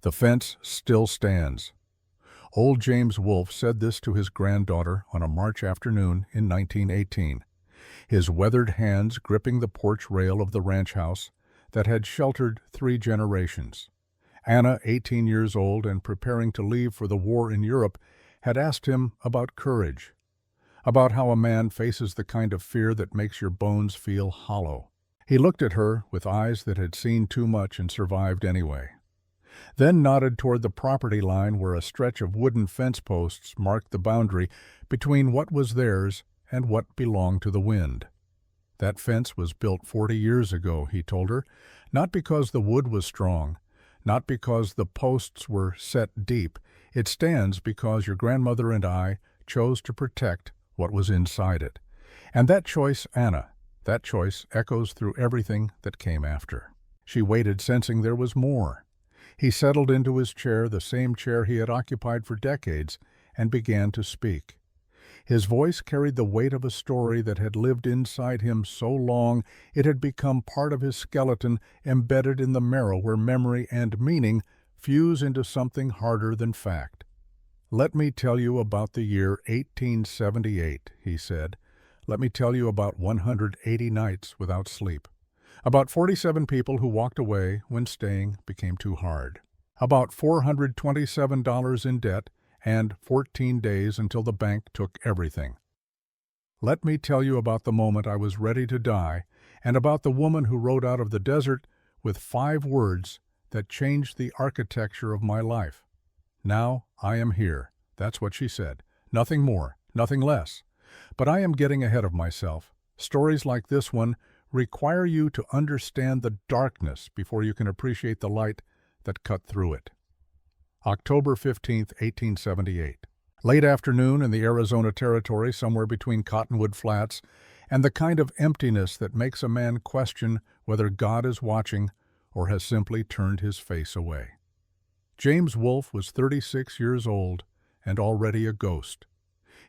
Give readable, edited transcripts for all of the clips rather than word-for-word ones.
The fence still stands. Old James Wolfe said this to his granddaughter on a March afternoon in 1918, his weathered hands gripping the porch rail of the ranch house that had sheltered 3 generations. Anna, 18 years old and preparing to leave for the war in Europe, had asked him about courage, about how a man faces the kind of fear that makes your bones feel hollow. He looked at her with eyes that had seen too much and survived anyway, then nodded toward the property line where a stretch of wooden fence posts marked the boundary between what was theirs and what belonged to the wind. That fence was built 40 years ago, he told her, not because the wood was strong, not because the posts were set deep. It stands because your grandmother and I chose to protect what was inside it. And that choice, Anna, that choice echoes through everything that came after. She waited, sensing there was more. He settled into his chair, the same chair he had occupied for decades, and began to speak. His voice carried the weight of a story that had lived inside him so long it had become part of his skeleton, embedded in the marrow where memory and meaning fuse into something harder than fact. "Let me tell you about the year 1878, he said. "Let me tell you about 180 nights without sleep. About 47 people who walked away when staying became too hard. About $427 in debt, and 14 days until the bank took everything. Let me tell you about the moment I was ready to die, and about the woman who rode out of the desert with 5 words that changed the architecture of my life. Now I am here." That's what she said. Nothing more, nothing less. But I am getting ahead of myself. Stories like this one require you to understand the darkness before you can appreciate the light that cut through it. October 15, 1878. Late afternoon in the Arizona Territory, somewhere between Cottonwood Flats and the kind of emptiness that makes a man question whether God is watching or has simply turned his face away. James Wolfe was 36 years old and already a ghost.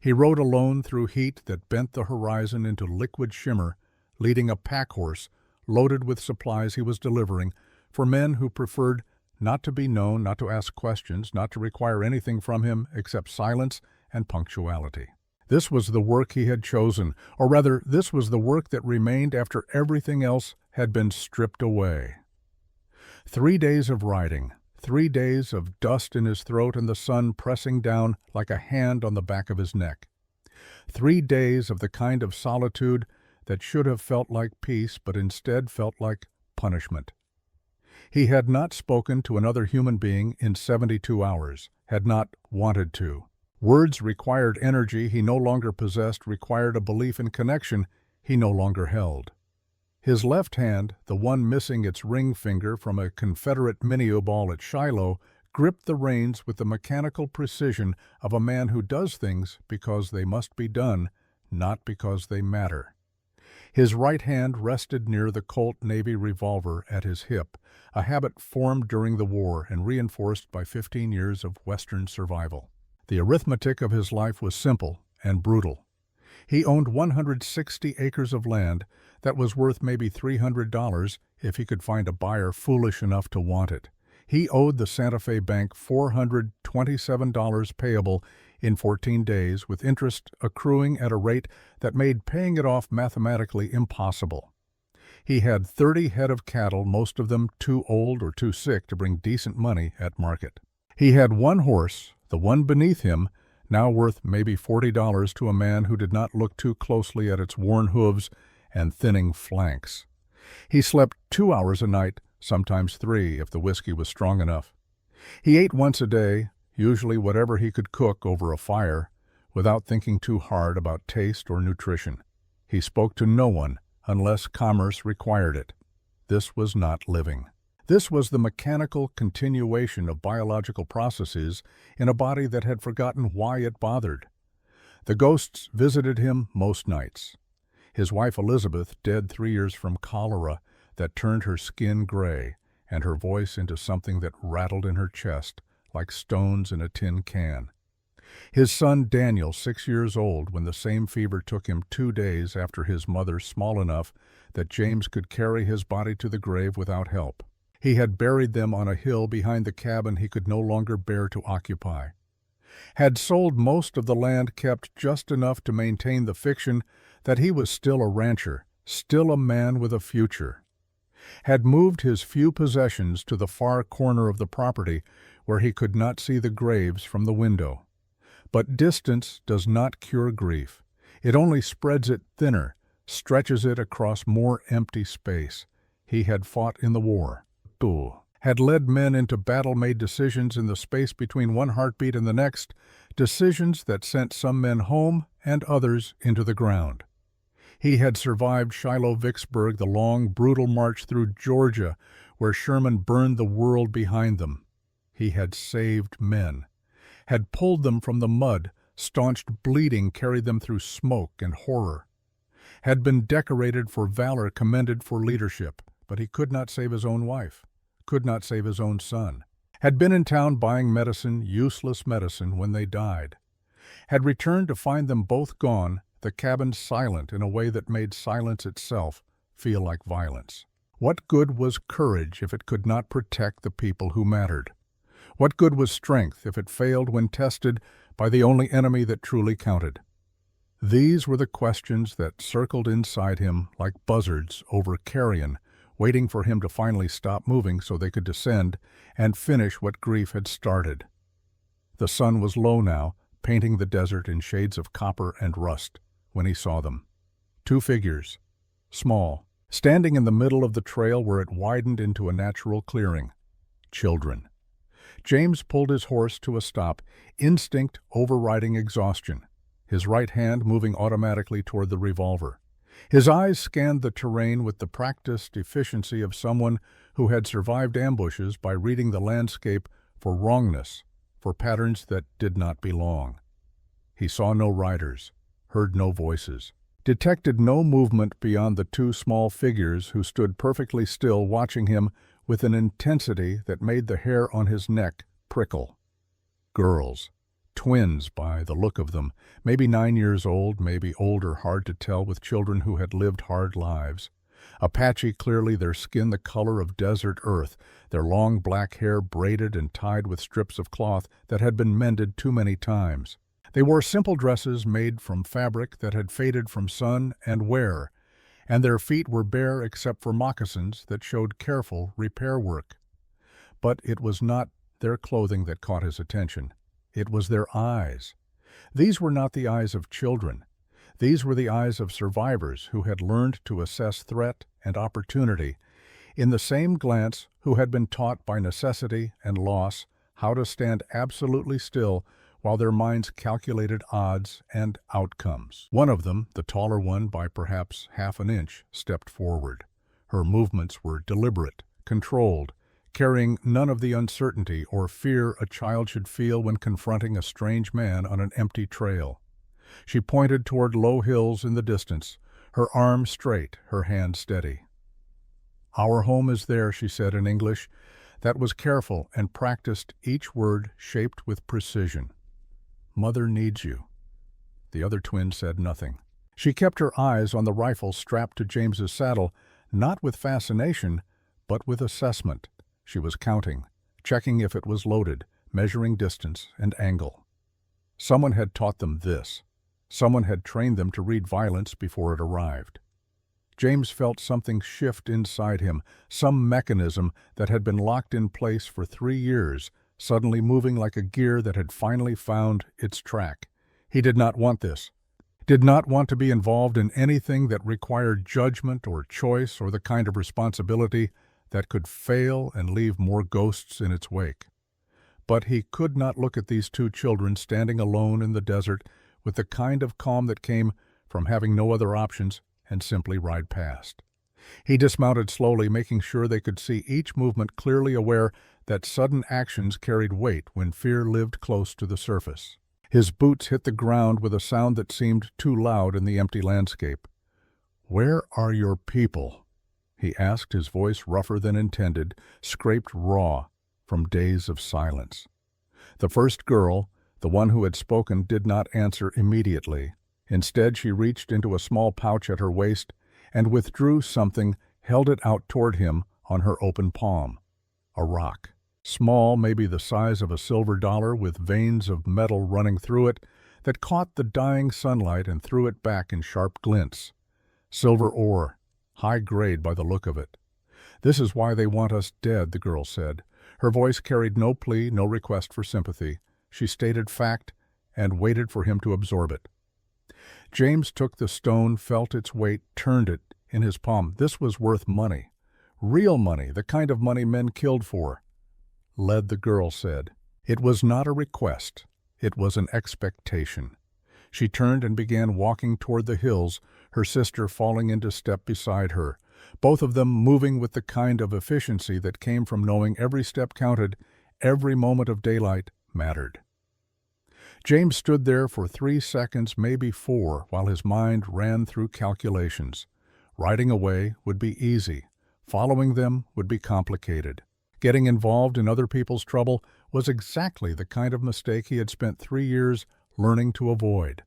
He rode alone through heat that bent the horizon into liquid shimmer, leading a pack horse loaded with supplies he was delivering for men who preferred not to be known, not to ask questions, not to require anything from him except silence and punctuality. This was the work he had chosen, or rather, this was the work that remained after everything else had been stripped away. 3 days of riding, 3 days of dust in his throat and the sun pressing down like a hand on the back of his neck. 3 days of the kind of solitude that should have felt like peace, but instead felt like punishment. He had not spoken to another human being in 72 hours, had not wanted to. Words required energy he no longer possessed, required a belief in connection he no longer held. His left hand, the one missing its ring finger from a Confederate minnow ball at Shiloh, gripped the reins with the mechanical precision of a man who does things because they must be done, not because they matter. His right hand rested near the Colt Navy revolver at his hip, a habit formed during the war and reinforced by 15 years of Western survival. The arithmetic of his life was simple and brutal. He owned 160 acres of land that was worth maybe $300 if he could find a buyer foolish enough to want it. He owed the Santa Fe Bank $427 payable in 14 days, with interest accruing at a rate that made paying it off mathematically impossible. He had 30 head of cattle, most of them too old or too sick to bring decent money at market. He had one horse, the one beneath him, now worth maybe $40 to a man who did not look too closely at its worn hooves and thinning flanks. He slept 2 hours a night, sometimes 3 if the whiskey was strong enough. He ate once a day, usually whatever he could cook over a fire, without thinking too hard about taste or nutrition. He spoke to no one unless commerce required it. This was not living. This was the mechanical continuation of biological processes in a body that had forgotten why it bothered. The ghosts visited him most nights. His wife Elizabeth, dead 3 years from cholera that turned her skin gray and her voice into something that rattled in her chest like stones in a tin can. His son Daniel, 6 years old, when the same fever took him 2 days after his mother, small enough that James could carry his body to the grave without help. He had buried them on a hill behind the cabin he could no longer bear to occupy. Had sold most of the land, kept just enough to maintain the fiction that he was still a rancher, still a man with a future. Had moved his few possessions to the far corner of the property where he could not see the graves from the window. But distance does not cure grief. It only spreads it thinner, stretches it across more empty space. He had fought in the war. Had led men into battle-made decisions in the space between one heartbeat and the next, decisions that sent some men home and others into the ground. He had survived Shiloh-Vicksburg, the long, brutal march through Georgia, where Sherman burned the world behind them. He had saved men, had pulled them from the mud, staunched bleeding, carried them through smoke and horror, had been decorated for valor, commended for leadership, but he could not save his own wife, could not save his own son, had been in town buying medicine, useless medicine, when they died, had returned to find them both gone, the cabin silent in a way that made silence itself feel like violence. What good was courage if it could not protect the people who mattered? What good was strength if it failed when tested by the only enemy that truly counted? These were the questions that circled inside him like buzzards over carrion, waiting for him to finally stop moving so they could descend and finish what grief had started. The sun was low now, painting the desert in shades of copper and rust, when he saw them. Two figures, small, standing in the middle of the trail where it widened into a natural clearing. Children. James pulled his horse to a stop, instinct overriding exhaustion, his right hand moving automatically toward the revolver. His eyes scanned the terrain with the practiced efficiency of someone who had survived ambushes by reading the landscape for wrongness, for patterns that did not belong. He saw no riders, heard no voices, detected no movement beyond the two small figures who stood perfectly still watching him with an intensity that made the hair on his neck prickle. Girls. Twins by the look of them, maybe 9 years old, maybe older, hard to tell, with children who had lived hard lives. Apache, clearly, their skin the color of desert earth, their long black hair braided and tied with strips of cloth that had been mended too many times. They wore simple dresses made from fabric that had faded from sun and wear, and their feet were bare except for moccasins that showed careful repair work. But it was not their clothing that caught his attention. It was their eyes. These were not the eyes of children. These were the eyes of survivors who had learned to assess threat and opportunity, in the same glance who had been taught by necessity and loss how to stand absolutely still while their minds calculated odds and outcomes. One of them, the taller one by perhaps half an inch, stepped forward. Her movements were deliberate, controlled, carrying none of the uncertainty or fear a child should feel when confronting a strange man on an empty trail. She pointed toward low hills in the distance, her arm straight, her hand steady. "Our home is there," she said in English, that was careful and practiced, each word shaped with precision. "Mother needs you." The other twin said nothing. She kept her eyes on the rifle strapped to James's saddle, not with fascination, but with assessment. She was counting, checking if it was loaded, measuring distance and angle. Someone had taught them this. Someone had trained them to read violence before it arrived. James felt something shift inside him, some mechanism that had been locked in place for 3 years, suddenly moving like a gear that had finally found its track. He did not want this. Did not want to be involved in anything that required judgment or choice or the kind of responsibility that could fail and leave more ghosts in its wake. But he could not look at these two children standing alone in the desert with the kind of calm that came from having no other options and simply ride past. He dismounted slowly, making sure they could see each movement, clearly aware that sudden actions carried weight when fear lived close to the surface. His boots hit the ground with a sound that seemed too loud in the empty landscape. "Where are your people?" he asked, his voice rougher than intended, scraped raw from days of silence. The first girl, the one who had spoken, did not answer immediately. Instead, she reached into a small pouch at her waist and withdrew something, held it out toward him on her open palm. A rock. Small, maybe the size of a silver dollar with veins of metal running through it, that caught the dying sunlight and threw it back in sharp glints. Silver ore, high grade by the look of it. "This is why they want us dead," the girl said. Her voice carried no plea, no request for sympathy. She stated fact and waited for him to absorb it. James took the stone, felt its weight, turned it in his palm. This was worth money. Real money, the kind of money men killed for. "Lead," the girl said. It was not a request. It was an expectation. She turned and began walking toward the hills, her sister falling into step beside her, both of them moving with the kind of efficiency that came from knowing every step counted, every moment of daylight mattered. James stood there for 3 seconds, maybe 4, while his mind ran through calculations. Riding away would be easy. Following them would be complicated. Getting involved in other people's trouble was exactly the kind of mistake he had spent 3 years learning to avoid.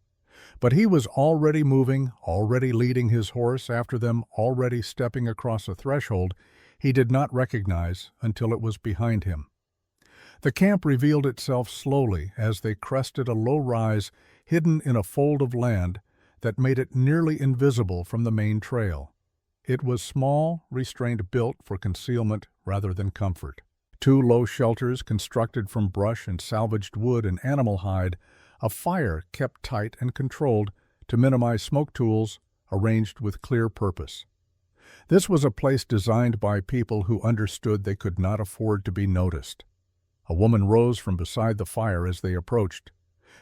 But he was already moving, already leading his horse after them, already stepping across a threshold he did not recognize until it was behind him. The camp revealed itself slowly as they crested a low rise hidden in a fold of land that made it nearly invisible from the main trail. It was small, restrained, built for concealment rather than comfort. 2 low shelters constructed from brush and salvaged wood and animal hide, a fire kept tight and controlled to minimize smoke tools, arranged with clear purpose. This was a place designed by people who understood they could not afford to be noticed. A woman rose from beside the fire as they approached.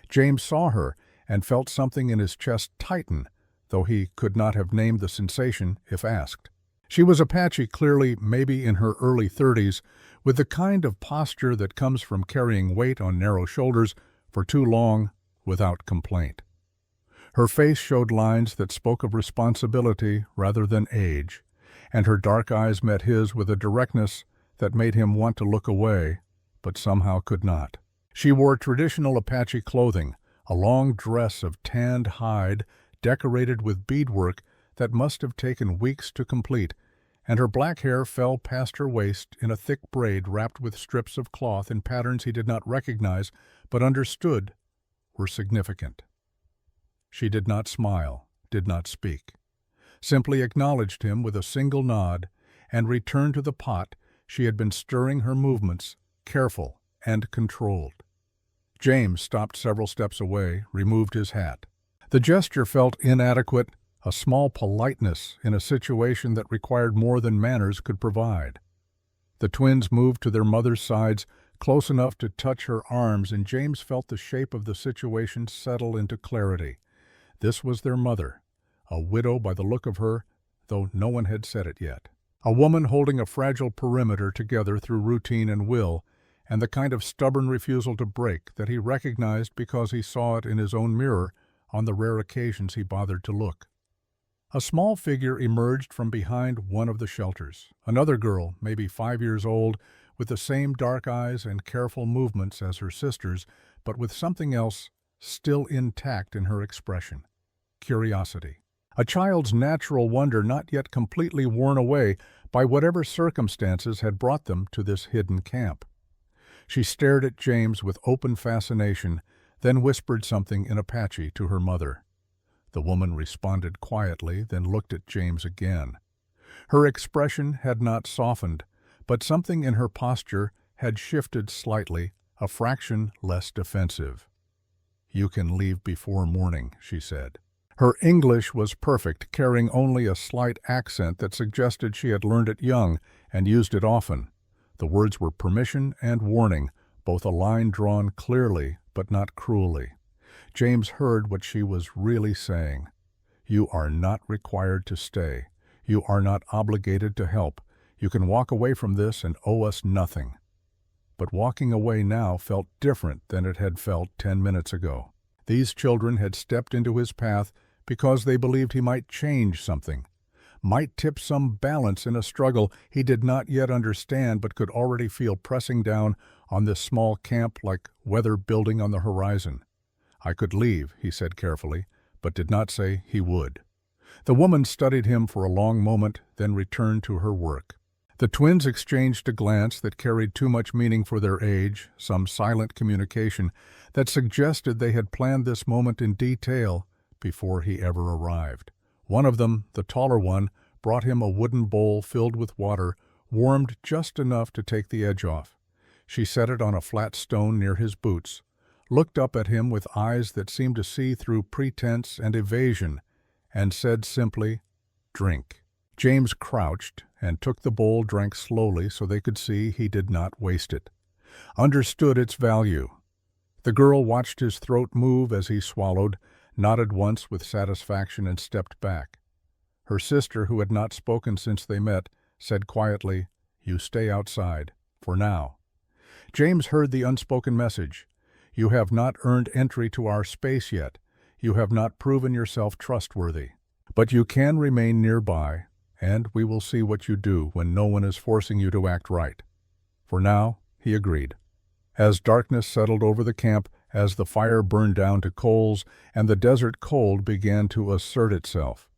James saw her and felt something in his chest tighten, though he could not have named the sensation if asked. She was Apache, clearly maybe in her early 30s, with the kind of posture that comes from carrying weight on narrow shoulders for too long without complaint. Her face showed lines that spoke of responsibility rather than age, and her dark eyes met his with a directness that made him want to look away, but somehow could not. She wore traditional Apache clothing, a long dress of tanned hide decorated with beadwork that must have taken weeks to complete, and her black hair fell past her waist in a thick braid wrapped with strips of cloth in patterns he did not recognize but understood were significant. She did not smile, did not speak, simply acknowledged him with a single nod and returned to the pot she had been stirring, her movements careful and controlled. James stopped several steps away, removed his hat. The gesture felt inadequate, a small politeness in a situation that required more than manners could provide. The twins moved to their mother's sides, close enough to touch her arms, and James felt the shape of the situation settle into clarity. This was their mother, a widow by the look of her, though no one had said it yet. A woman holding a fragile perimeter together through routine and will, and the kind of stubborn refusal to break that he recognized because he saw it in his own mirror on the rare occasions he bothered to look. A small figure emerged from behind one of the shelters. Another girl, maybe 5 years old, with the same dark eyes and careful movements as her sisters, but with something else still intact in her expression. Curiosity. A child's natural wonder not yet completely worn away by whatever circumstances had brought them to this hidden camp. She stared at James with open fascination, then whispered something in Apache to her mother. The woman responded quietly, then looked at James again. Her expression had not softened, but something in her posture had shifted slightly, a fraction less defensive. "You can leave before morning," she said. Her English was perfect, carrying only a slight accent that suggested she had learned it young and used it often. The words were permission and warning, both a line drawn clearly but not cruelly. James heard what she was really saying. "You are not required to stay. You are not obligated to help. You can walk away from this and owe us nothing." But walking away now felt different than it had felt 10 minutes ago. These children had stepped into his path because they believed he might change something, might tip some balance in a struggle he did not yet understand but could already feel pressing down on this small camp like weather building on the horizon. "I could leave," he said carefully, but did not say he would. The woman studied him for a long moment, then returned to her work. The twins exchanged a glance that carried too much meaning for their age, some silent communication that suggested they had planned this moment in detail before he ever arrived. One of them, the taller one, brought him a wooden bowl filled with water, warmed just enough to take the edge off. She set it on a flat stone near his boots, looked up at him with eyes that seemed to see through pretense and evasion, and said simply, "Drink." James crouched and took the bowl, drank slowly so they could see he did not waste it. Understood its value. The girl watched his throat move as he swallowed, nodded once with satisfaction and stepped back. Her sister, who had not spoken since they met, said quietly, "You stay outside, for now." James heard the unspoken message. "You have not earned entry to our space yet. You have not proven yourself trustworthy. But you can remain nearby, and we will see what you do when no one is forcing you to act right." "For now," he agreed. As darkness settled over the camp, as the fire burned down to coals and the desert cold began to assert itself,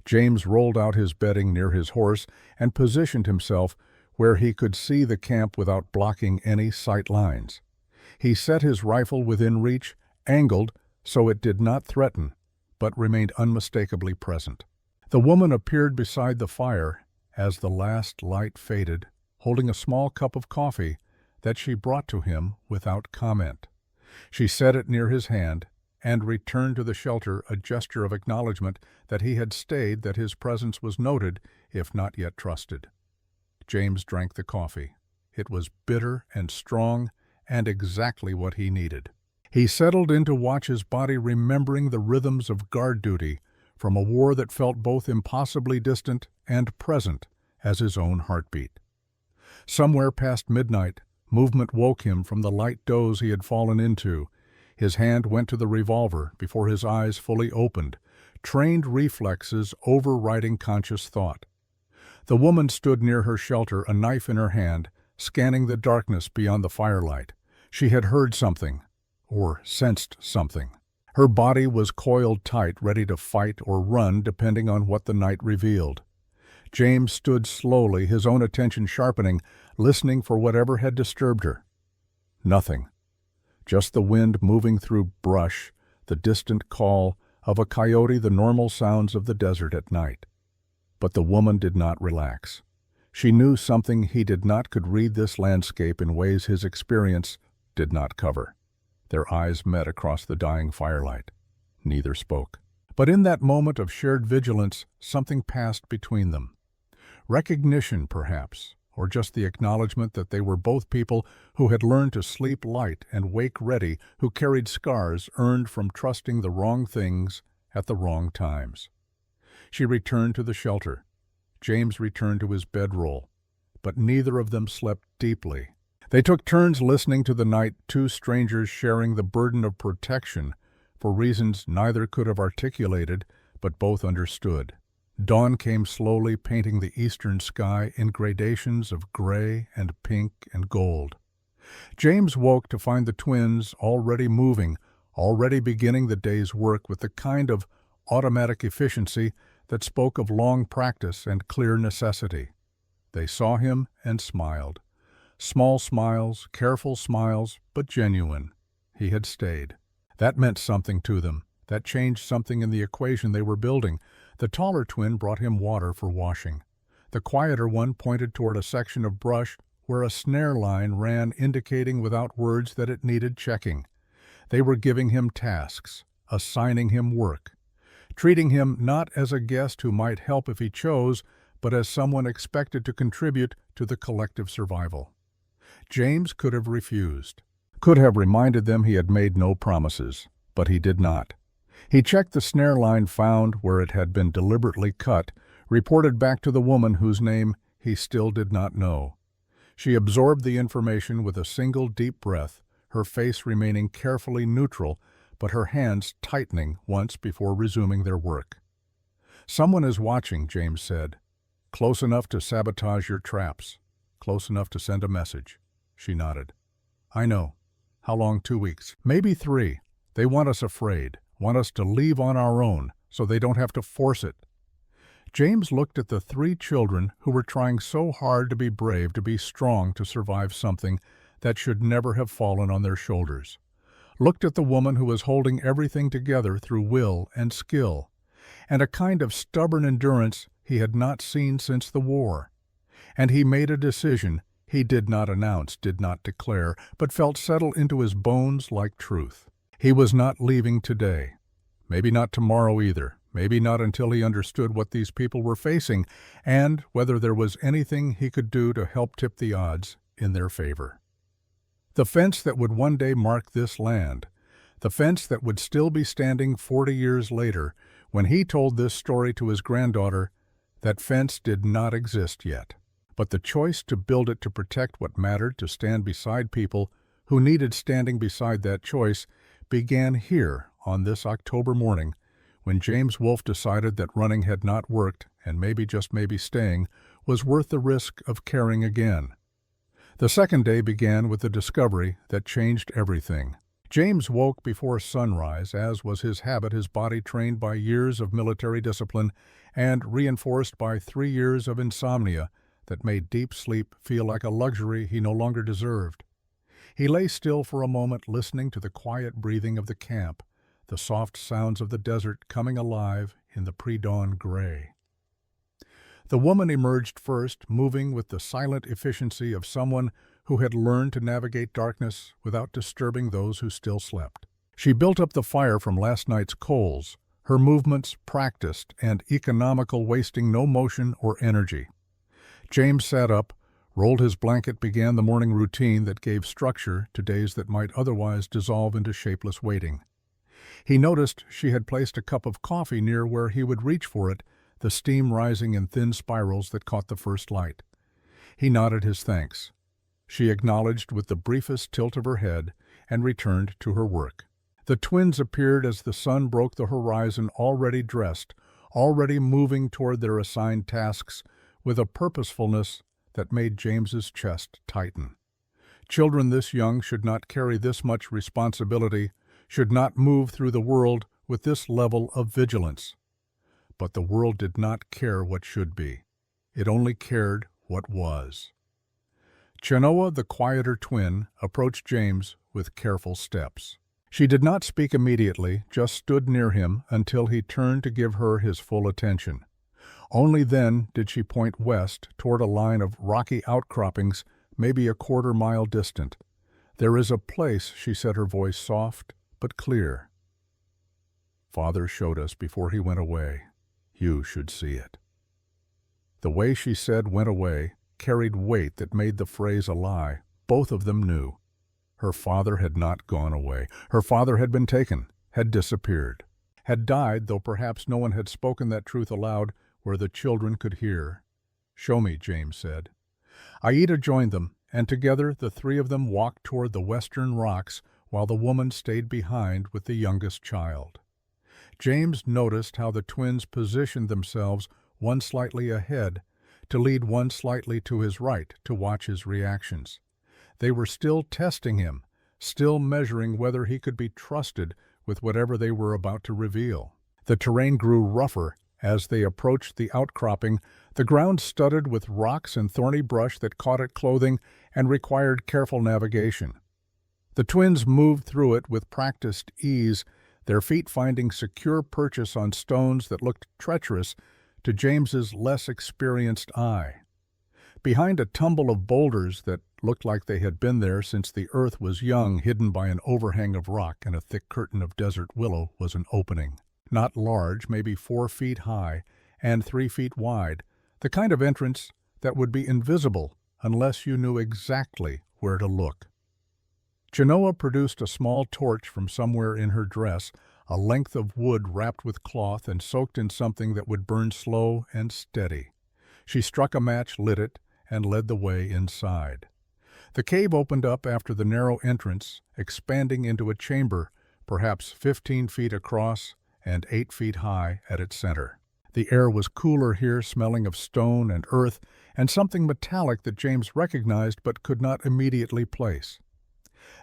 James rolled out his bedding near his horse and positioned himself where he could see the camp without blocking any sight lines. He set his rifle within reach, angled so it did not threaten, but remained unmistakably present. The woman appeared beside the fire as the last light faded, holding a small cup of coffee that she brought to him without comment. She set it near his hand and returned to the shelter, a gesture of acknowledgement that he had stayed, that his presence was noted, if not yet trusted. James drank the coffee. It was bitter and strong, and exactly what he needed. He settled in to watch his body, remembering the rhythms of guard duty from a war that felt both impossibly distant and present as his own heartbeat. Somewhere past midnight, movement woke him from the light doze he had fallen into. His hand went to the revolver before his eyes fully opened, trained reflexes overriding conscious thought. The woman stood near her shelter, a knife in her hand, scanning the darkness beyond the firelight. She had heard something, or sensed something. Her body was coiled tight, ready to fight or run depending on what the night revealed. James stood slowly, his own attention sharpening, listening for whatever had disturbed her. Nothing. Just the wind moving through brush, the distant call of a coyote, the normal sounds of the desert at night. But the woman did not relax. She knew something he did not, could read this landscape in ways his experience did not cover. Their eyes met across the dying firelight. Neither spoke. But in that moment of shared vigilance, something passed between them. Recognition, perhaps, or just the acknowledgement that they were both people who had learned to sleep light and wake ready, who carried scars earned from trusting the wrong things at the wrong times. She returned to the shelter. James returned to his bedroll, but neither of them slept deeply. They took turns listening to the night, two strangers sharing the burden of protection for reasons neither could have articulated, but both understood. Dawn came slowly, painting the eastern sky in gradations of gray and pink and gold. James woke to find the twins already moving, already beginning the day's work with the kind of automatic efficiency that spoke of long practice and clear necessity. They saw him and smiled. Small smiles, careful smiles, but genuine. He had stayed. That meant something to them. That changed something in the equation they were building. The taller twin brought him water for washing. The quieter one pointed toward a section of brush where a snare line ran, indicating without words that it needed checking. They were giving him tasks, assigning him work, treating him not as a guest who might help if he chose, but as someone expected to contribute to the collective survival. James could have refused, could have reminded them he had made no promises, but he did not. He checked the snare line found where it had been deliberately cut, reported back to the woman whose name he still did not know. She absorbed the information with a single deep breath, her face remaining carefully neutral, but her hands tightening once before resuming their work. "Someone is watching," James said. "Close enough to sabotage your traps. Close enough to send a message." She nodded. "I know. How long? 2 weeks. Maybe 3. They want us afraid, want us to leave on our own, so they don't have to force it." James looked at the three children who were trying so hard to be brave, to be strong, to survive something that should never have fallen on their shoulders. Looked at the woman who was holding everything together through will and skill, and a kind of stubborn endurance he had not seen since the war. And he made a decision he did not announce, did not declare, but felt settle into his bones like truth. He was not leaving today. Maybe not tomorrow either. Maybe not until he understood what these people were facing and whether there was anything he could do to help tip the odds in their favor. The fence that would one day mark this land, the fence that would still be standing 40 years later, when he told this story to his granddaughter, that fence did not exist yet. But the choice to build it to protect what mattered, to stand beside people who needed standing beside that choice, began here on this October morning, when James Wolfe decided that running had not worked, and maybe, just maybe, staying was worth the risk of caring again. The second day began with the discovery that changed everything. James woke before sunrise, as was his habit, his body trained by years of military discipline and reinforced by 3 years of insomnia that made deep sleep feel like a luxury he no longer deserved. He lay still for a moment, listening to the quiet breathing of the camp, the soft sounds of the desert coming alive in the pre-dawn gray. The woman emerged first, moving with the silent efficiency of someone who had learned to navigate darkness without disturbing those who still slept. She built up the fire from last night's coals, her movements practiced and economical, wasting no motion or energy. James sat up, rolled his blanket, began the morning routine that gave structure to days that might otherwise dissolve into shapeless waiting. He noticed she had placed a cup of coffee near where he would reach for it, the steam rising in thin spirals that caught the first light. He nodded his thanks. She acknowledged with the briefest tilt of her head and returned to her work. The twins appeared as the sun broke the horizon, already dressed, already moving toward their assigned tasks with a purposefulness that made James's chest tighten. Children this young should not carry this much responsibility, should not move through the world with this level of vigilance. But the world did not care what should be. It only cared what was. Chenoa, the quieter twin, approached James with careful steps. She did not speak immediately, just stood near him until he turned to give her his full attention. Only then did she point west toward a line of rocky outcroppings, maybe a quarter-mile distant. "There is a place," she said, her voice soft but clear. "Father showed us before he went away. You should see it." The way she said "went away" carried weight that made the phrase a lie. Both of them knew. Her father had not gone away. Her father had been taken, had disappeared, had died, though perhaps no one had spoken that truth aloud where the children could hear. "Show me," James said. Aida joined them, and together the three of them walked toward the western rocks while the woman stayed behind with the youngest child. James noticed how the twins positioned themselves, one slightly ahead, to lead one slightly to his right, to watch his reactions. They were still testing him, still measuring whether he could be trusted with whatever they were about to reveal. The terrain grew rougher as they approached the outcropping, the ground studded with rocks and thorny brush that caught at clothing and required careful navigation. The twins moved through it with practiced ease, their feet finding secure purchase on stones that looked treacherous to James's less experienced eye. Behind a tumble of boulders that looked like they had been there since the earth was young, hidden by an overhang of rock and a thick curtain of desert willow, was an opening. Not large, maybe 4 feet high and 3 feet wide, the kind of entrance that would be invisible unless you knew exactly where to look. Chenoa produced a small torch from somewhere in her dress, a length of wood wrapped with cloth and soaked in something that would burn slow and steady. She struck a match, lit it, and led the way inside. The cave opened up after the narrow entrance, expanding into a chamber, perhaps 15 feet across and 8 feet high at its center. The air was cooler here, smelling of stone and earth and something metallic that James recognized but could not immediately place.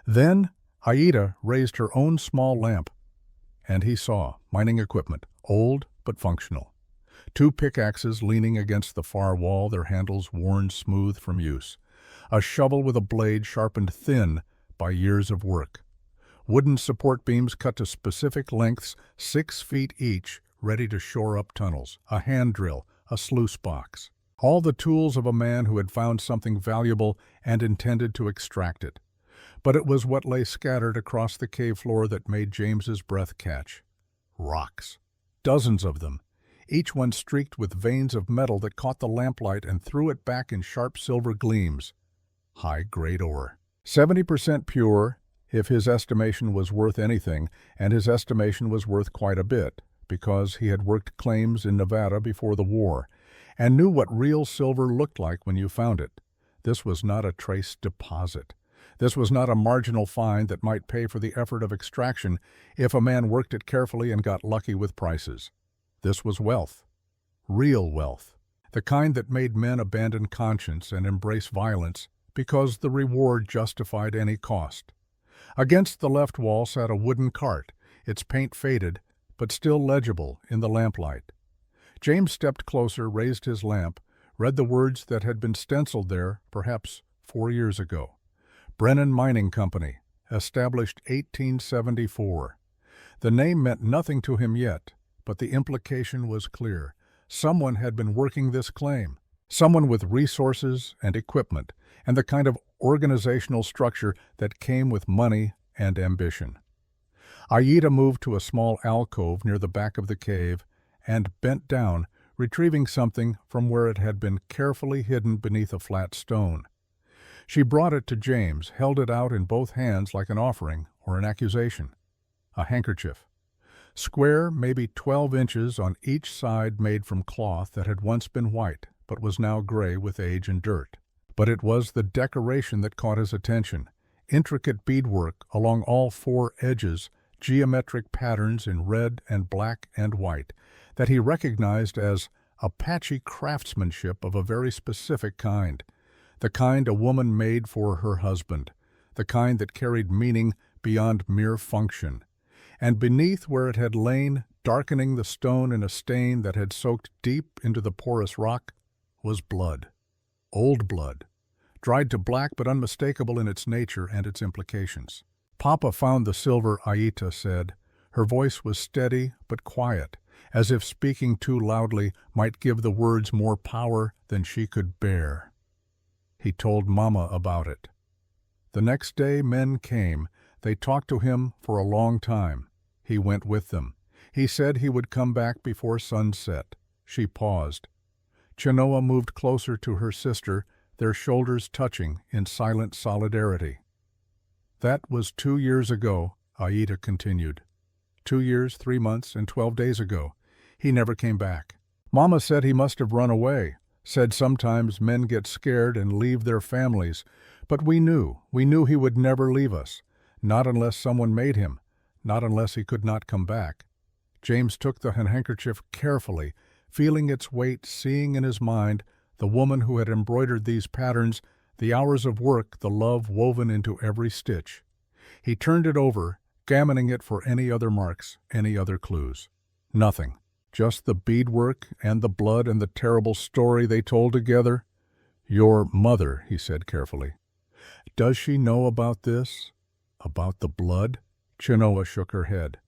Then Aida raised her own small lamp, and he saw mining equipment, old but functional. Two pickaxes leaning against the far wall, their handles worn smooth from use. A shovel with a blade sharpened thin by years of work. Wooden support beams cut to specific lengths, 6 feet each, ready to shore up tunnels. A hand drill, a sluice box. All the tools of a man who had found something valuable and intended to extract it. But it was what lay scattered across the cave floor that made James's breath catch. Rocks. Dozens of them, each one streaked with veins of metal that caught the lamplight and threw it back in sharp silver gleams. High-grade ore. 70% pure, if his estimation was worth anything, and his estimation was worth quite a bit, because he had worked claims in Nevada before the war, and knew what real silver looked like when you found it. This was not a trace deposit. This was not a marginal find that might pay for the effort of extraction if a man worked it carefully and got lucky with prices. This was wealth. Real wealth. The kind that made men abandon conscience and embrace violence because the reward justified any cost. Against the left wall sat a wooden cart, its paint faded, but still legible in the lamplight. James stepped closer, raised his lamp, read the words that had been stenciled there, perhaps 4 years ago. Brennan Mining Company, established 1874. The name meant nothing to him yet, but the implication was clear. Someone had been working this claim. Someone with resources and equipment, and the kind of organizational structure that came with money and ambition. Aida moved to a small alcove near the back of the cave and bent down, retrieving something from where it had been carefully hidden beneath a flat stone. She brought it to James, held it out in both hands like an offering or an accusation. A handkerchief. Square, maybe 12 inches on each side, made from cloth that had once been white, but was now gray with age and dirt. But it was the decoration that caught his attention. Intricate beadwork along all 4 edges, geometric patterns in red and black and white, that he recognized as Apache craftsmanship of a very specific kind. The kind a woman made for her husband, the kind that carried meaning beyond mere function. And beneath where it had lain, darkening the stone in a stain that had soaked deep into the porous rock, was blood. Old blood, dried to black but unmistakable in its nature and its implications. "Papa found the silver," Aida said. Her voice was steady but quiet, as if speaking too loudly might give the words more power than she could bear. He told Mama about it. The next day men came. They talked to him for a long time. He went with them. He said he would come back before sunset. She paused. Chenoa moved closer to her sister, their shoulders touching in silent solidarity. "That was 2 years ago," Aida continued. 2 years, 3 months, and 12 days ago. He never came back. Mama said he must have run away. Said sometimes men get scared and leave their families, but we knew he would never leave us, not unless someone made him, not unless he could not come back. James took the handkerchief carefully, feeling its weight, seeing in his mind the woman who had embroidered these patterns, the hours of work, the love woven into every stitch. He turned it over, examining it for any other marks, any other clues. Nothing. Just the beadwork and the blood and the terrible story they told together. "Your mother," he said carefully. "Does she know about this? About the blood?" Chenoa shook her head.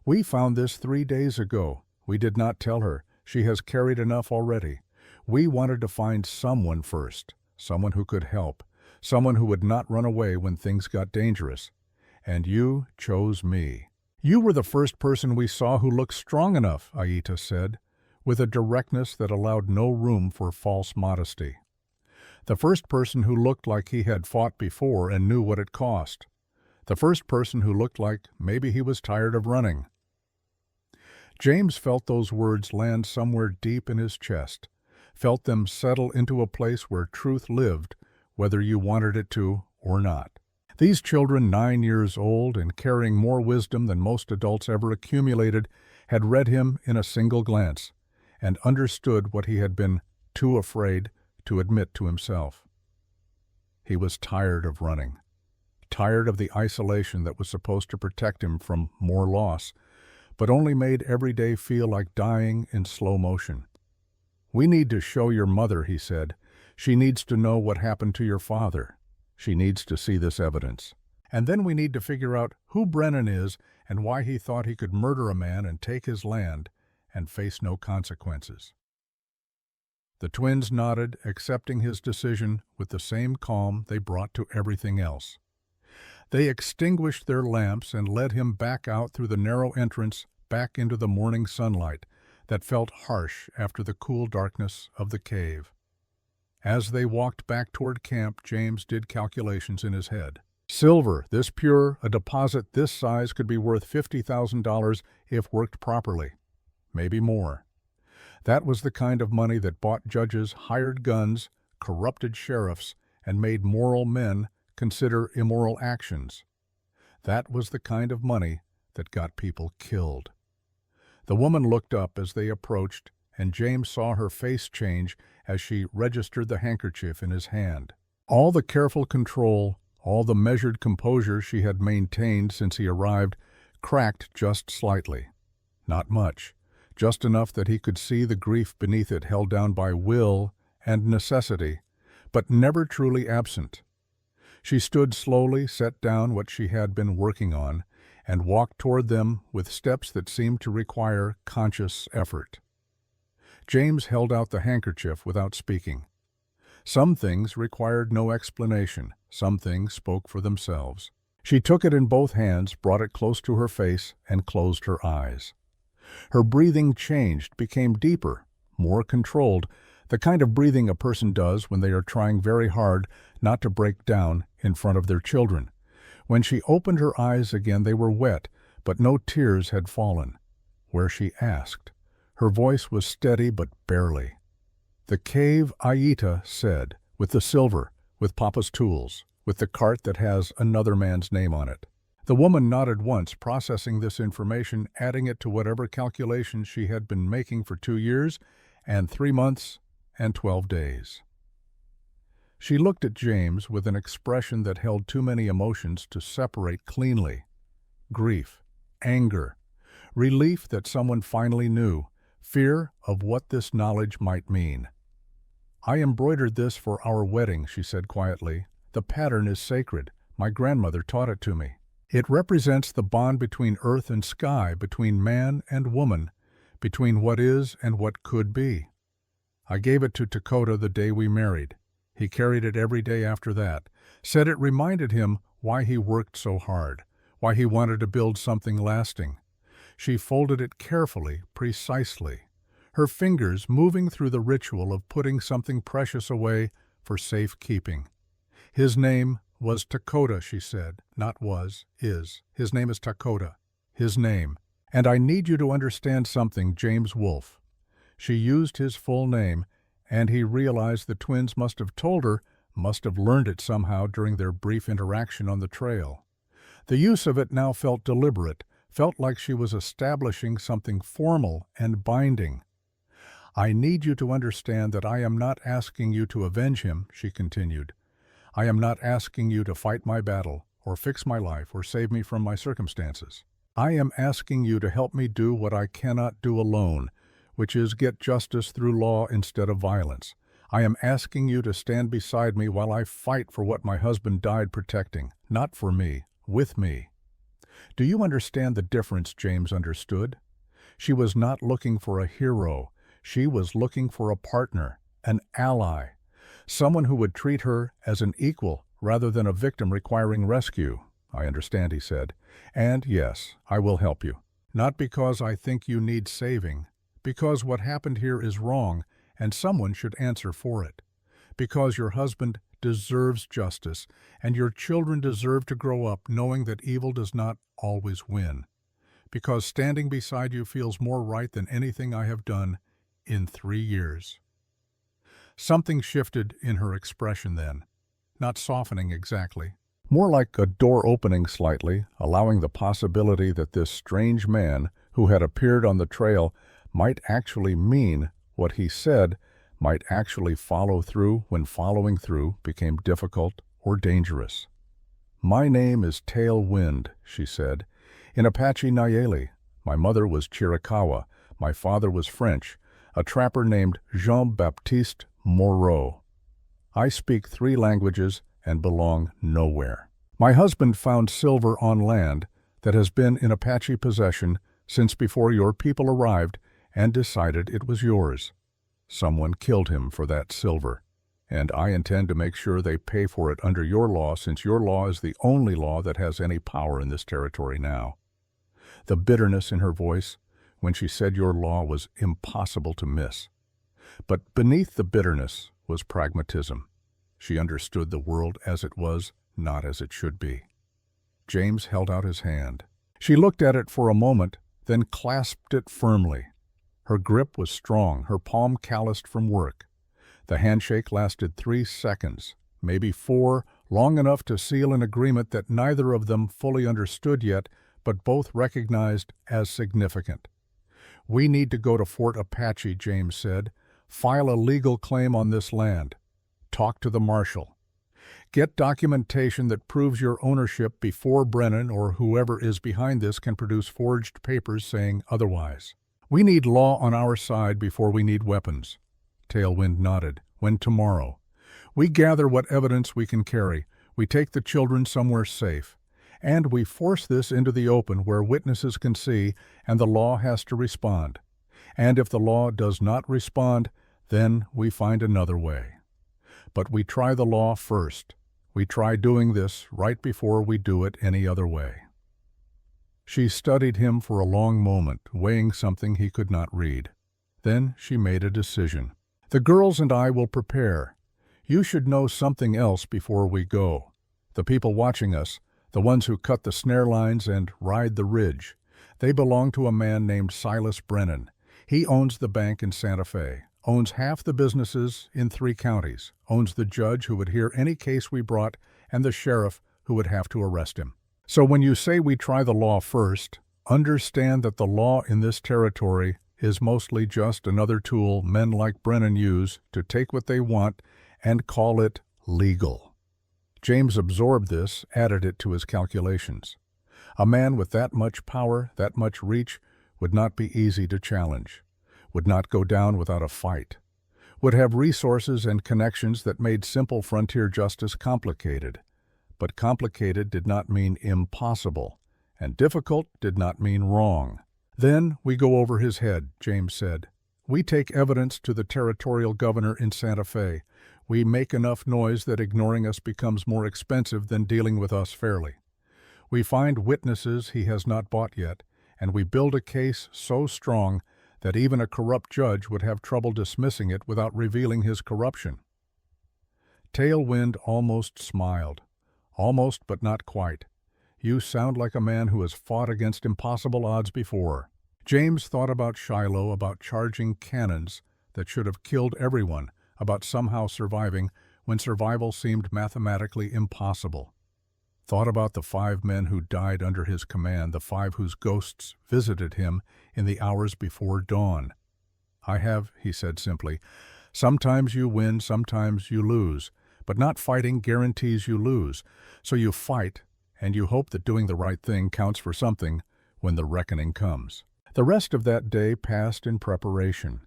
"We found this 3 days ago. We did not tell her. She has carried enough already. We wanted to find someone first, someone who could help, someone who would not run away when things got dangerous. And you chose me." "You were the first person we saw who looked strong enough," Aida said, with a directness that allowed no room for false modesty. "The first person who looked like he had fought before and knew what it cost. The first person who looked like maybe he was tired of running." James felt those words land somewhere deep in his chest, felt them settle into a place where truth lived, whether you wanted it to or not. These children, 9 years old and carrying more wisdom than most adults ever accumulated, had read him in a single glance and understood what he had been too afraid to admit to himself. He was tired of running, tired of the isolation that was supposed to protect him from more loss, but only made every day feel like dying in slow motion. "We need to show your mother," he said. "She needs to know what happened to your father. She needs to see this evidence. And then we need to figure out who Brennan is and why he thought he could murder a man and take his land and face no consequences." The twins nodded, accepting his decision with the same calm they brought to everything else. They extinguished their lamps and led him back out through the narrow entrance, back into the morning sunlight that felt harsh after the cool darkness of the cave. As they walked back toward camp, James did calculations in his head. Silver, this pure, a deposit this size could be worth $50,000 if worked properly. Maybe more. That was the kind of money that bought judges hired guns, corrupted sheriffs, and made moral men consider immoral actions. That was the kind of money that got people killed. The woman looked up as they approached, and James saw her face change as she registered the handkerchief in his hand. All the careful control, all the measured composure she had maintained since he arrived, cracked just slightly. Not much, just enough that he could see the grief beneath it held down by will and necessity, but never truly absent. She stood slowly, set down what she had been working on, and walked toward them with steps that seemed to require conscious effort. James held out the handkerchief without speaking. Some things required no explanation. Some things spoke for themselves. She took it in both hands, brought it close to her face, and closed her eyes. Her breathing changed, became deeper, more controlled, the kind of breathing a person does when they are trying very hard not to break down in front of their children. When she opened her eyes again, they were wet, but no tears had fallen. Where she asked. Her voice was steady but barely. "The cave Aita said, with the silver, with Papa's tools, with the cart that has another man's name on it." The woman nodded once, processing this information, adding it to whatever calculations she had been making for 2 years and 3 months and 12 days. She looked at James with an expression that held too many emotions to separate cleanly. Grief, anger, relief that someone finally knew, fear of what this knowledge might mean. "I embroidered this for our wedding," she said quietly. "The pattern is sacred. My grandmother taught it to me. It represents the bond between earth and sky, between man and woman, between what is and what could be. I gave it to Dakota the day we married. He carried it every day after that, said it reminded him why he worked so hard, why he wanted to build something lasting. She folded it carefully, precisely, her fingers moving through the ritual of putting something precious away for safekeeping. His name was Dakota, she said, not was, is. His name is Dakota. His name. And I need you to understand something, James Wolfe. She used his full name, and he realized the twins must have told her, must have learned it somehow during their brief interaction on the trail. The use of it now felt deliberate, felt like she was establishing something formal and binding. "I need you to understand that I am not asking you to avenge him," she continued. "I am not asking you to fight my battle, or fix my life, or save me from my circumstances. I am asking you to help me do what I cannot do alone, which is get justice through law instead of violence. I am asking you to stand beside me while I fight for what my husband died protecting, not for me, with me." Do you understand the difference? James understood. She was not looking for a hero. She was looking for a partner, an ally, someone who would treat her as an equal rather than a victim requiring rescue. "I understand," he said. "And yes, I will help you. Not because I think you need saving, because what happened here is wrong and someone should answer for it. Because your husband deserves justice and your children deserve to grow up knowing that evil does not always win. Because standing beside you feels more right than anything I have done in 3 years." Something shifted in her expression then, not softening exactly. More like a door opening slightly, allowing the possibility that this strange man who had appeared on the trail might actually mean what he said, might actually follow through when following through became difficult or dangerous. "My name is Tailwind," she said. "In Apache Nayeli, My mother was Chiricahua. My father was French, a trapper named Jean-Baptiste Moreau. I speak 3 languages and belong nowhere. My husband found silver on land that has been in Apache possession since before your people arrived and decided it was yours. Someone killed him for that silver, and I intend to make sure they pay for it under your law, since your law is the only law that has any power in this territory now. The bitterness in her voice when she said your law was impossible to miss. But beneath the bitterness was pragmatism. She understood the world as it was, not as it should be. James held out his hand. She looked at it for a moment, then clasped it firmly. Her grip was strong, her palm calloused from work. The handshake lasted 3 seconds, maybe 4, long enough to seal an agreement that neither of them fully understood yet, but both recognized as significant. "We need to go to Fort Apache," James said. "File a legal claim on this land. Talk to the marshal. Get documentation that proves your ownership before Brennan or whoever is behind this can produce forged papers saying otherwise. We need law on our side before we need weapons." Tailwind nodded. "When tomorrow? We gather what evidence we can carry. We take the children somewhere safe. And we force this into the open where witnesses can see, and the law has to respond. And if the law does not respond, then we find another way. But we try the law first. We try doing this right before we do it any other way." She studied him for a long moment, weighing something he could not read. Then she made a decision. "The girls and I will prepare. You should know something else before we go. The people watching us, the ones who cut the snare lines and ride the ridge, they belong to a man named Silas Brennan. He owns the bank in Santa Fe, owns half the businesses in 3 counties, owns the judge who would hear any case we brought, and the sheriff who would have to arrest him. So when you say we try the law first, understand that the law in this territory is mostly just another tool men like Brennan use to take what they want and call it legal." James absorbed this, added it to his calculations. A man with that much power, that much reach, would not be easy to challenge, would not go down without a fight, would have resources and connections that made simple frontier justice complicated. But complicated did not mean impossible, and difficult did not mean wrong. "Then we go over his head," James said. "We take evidence to the territorial governor in Santa Fe. We make enough noise that ignoring us becomes more expensive than dealing with us fairly. We find witnesses he has not bought yet, and we build a case so strong that even a corrupt judge would have trouble dismissing it without revealing his corruption." Tailwind almost smiled. "Almost, but not quite. You sound like a man who has fought against impossible odds before." James thought about Shiloh, about charging cannons that should have killed everyone, about somehow surviving when survival seemed mathematically impossible. Thought about the 5 men who died under his command, the 5 whose ghosts visited him in the hours before dawn. "I have," he said simply. "Sometimes you win, sometimes you lose, but not fighting guarantees you lose. So you fight, and you hope that doing the right thing counts for something when the reckoning comes." The rest of that day passed in preparation.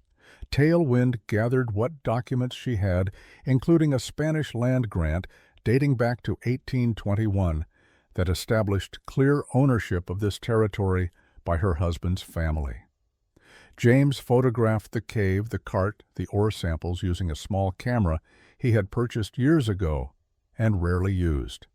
Tailwind gathered what documents she had, including a Spanish land grant dating back to 1821 that established clear ownership of this territory by her husband's family. James photographed the cave, the cart, the ore samples using a small camera he had purchased years ago and rarely used.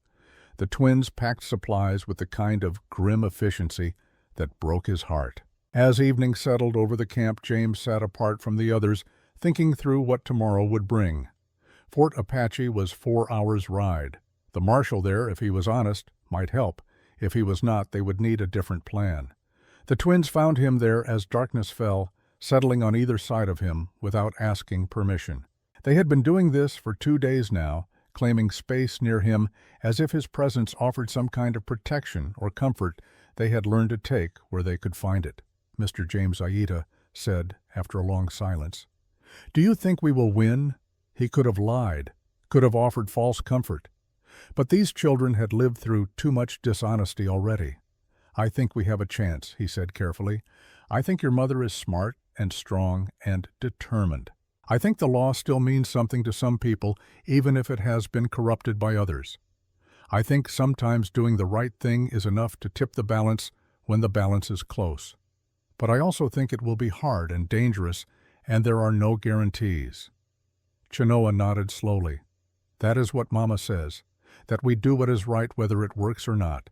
The twins packed supplies with the kind of grim efficiency that broke his heart. As evening settled over the camp, James sat apart from the others, thinking through what tomorrow would bring. Fort Apache was 4 hours' ride. The marshal there, if he was honest, might help. If he was not, they would need a different plan. The twins found him there as darkness fell, settling on either side of him without asking permission. They had been doing this for 2 days now, claiming space near him as if his presence offered some kind of protection or comfort they had learned to take where they could find it. Mr. James Aita said after a long silence, "Do you think we will win?" He could have lied, could have offered false comfort. But these children had lived through too much dishonesty already. "I think we have a chance," he said carefully. "I think your mother is smart and strong and determined. I think the law still means something to some people, even if it has been corrupted by others. I think sometimes doing the right thing is enough to tip the balance when the balance is close. But I also think it will be hard and dangerous, and there are no guarantees." Chenoa nodded slowly. "That is what Mama says, that we do what is right whether it works or not.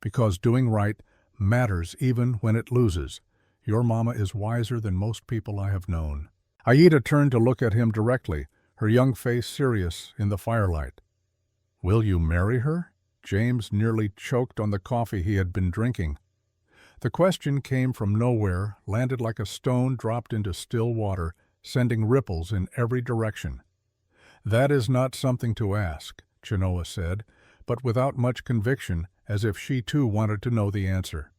Because doing right matters even when it loses. Your Mama is wiser than most people I have known." Aida turned to look at him directly, her young face serious in the firelight. "Will you marry her?" James nearly choked on the coffee he had been drinking. The question came from nowhere, landed like a stone dropped into still water, sending ripples in every direction. "That is not something to ask," Chenoa said, but without much conviction, as if she too wanted to know the answer.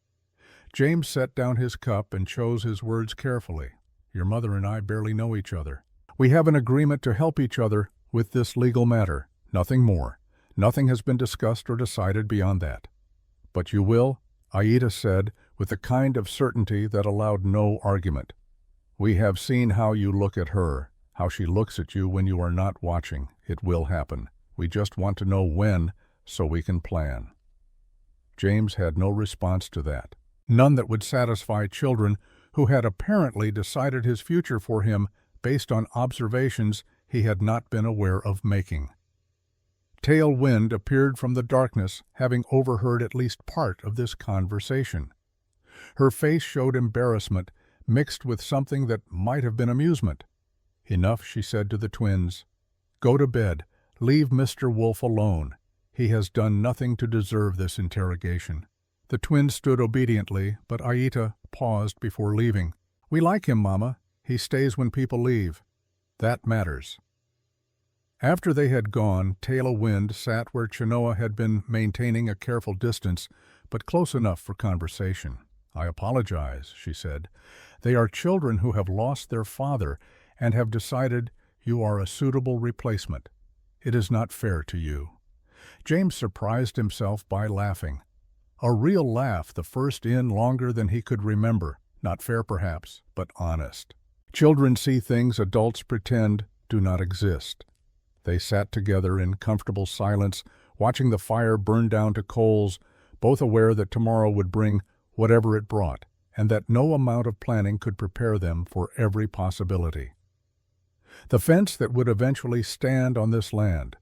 James set down his cup and chose his words carefully. "Your mother and I barely know each other. We have an agreement to help each other with this legal matter, nothing more. Nothing has been discussed or decided beyond that." "But you will?" Aida said, with the kind of certainty that allowed no argument. "We have seen how you look at her, how she looks at you when you are not watching. It will happen. We just want to know when, so we can plan." James had no response to that. None that would satisfy children who had apparently decided his future for him based on observations he had not been aware of making. Tailwind appeared from the darkness, having overheard at least part of this conversation. Her face showed embarrassment, mixed with something that might have been amusement. "Enough," she said to the twins. "Go to bed. Leave Mr. Wolf alone. He has done nothing to deserve this interrogation." The twins stood obediently, but Aida paused before leaving. "We like him, Mama. He stays when people leave. That matters." After they had gone, Tailwind sat where Chenoa had been maintaining a careful distance, but close enough for conversation. "I apologize," she said. "They are children who have lost their father and have decided you are a suitable replacement. It is not fair to you." James surprised himself by laughing. A real laugh, the first in longer than he could remember. Not fair, perhaps, but honest. Children see things adults pretend do not exist. They sat together in comfortable silence, watching the fire burn down to coals, both aware that tomorrow would bring whatever it brought, and that no amount of planning could prepare them for every possibility. The fence that would eventually stand on this land,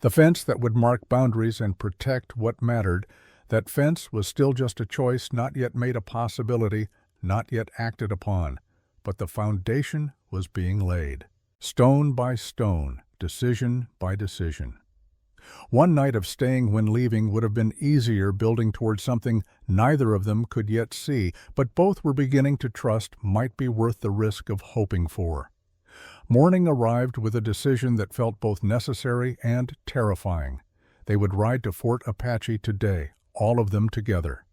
the fence that would mark boundaries and protect what mattered, that fence was still just a choice not yet made a possibility, not yet acted upon, but the foundation was being laid. Stone by stone, decision by decision. One night of staying when leaving would have been easier building towards something neither of them could yet see, but both were beginning to trust might be worth the risk of hoping for. Morning arrived with a decision that felt both necessary and terrifying. They would ride to Fort Apache today, all of them together.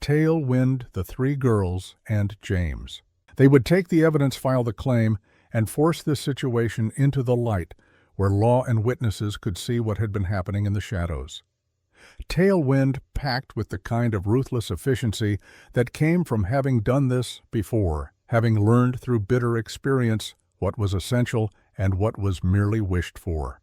Tailwind, the three girls, and James. They would take the evidence, file the claim, and force this situation into the light, where law and witnesses could see what had been happening in the shadows. Tailwind packed with the kind of ruthless efficiency that came from having done this before, having learned through bitter experience what was essential and what was merely wished for.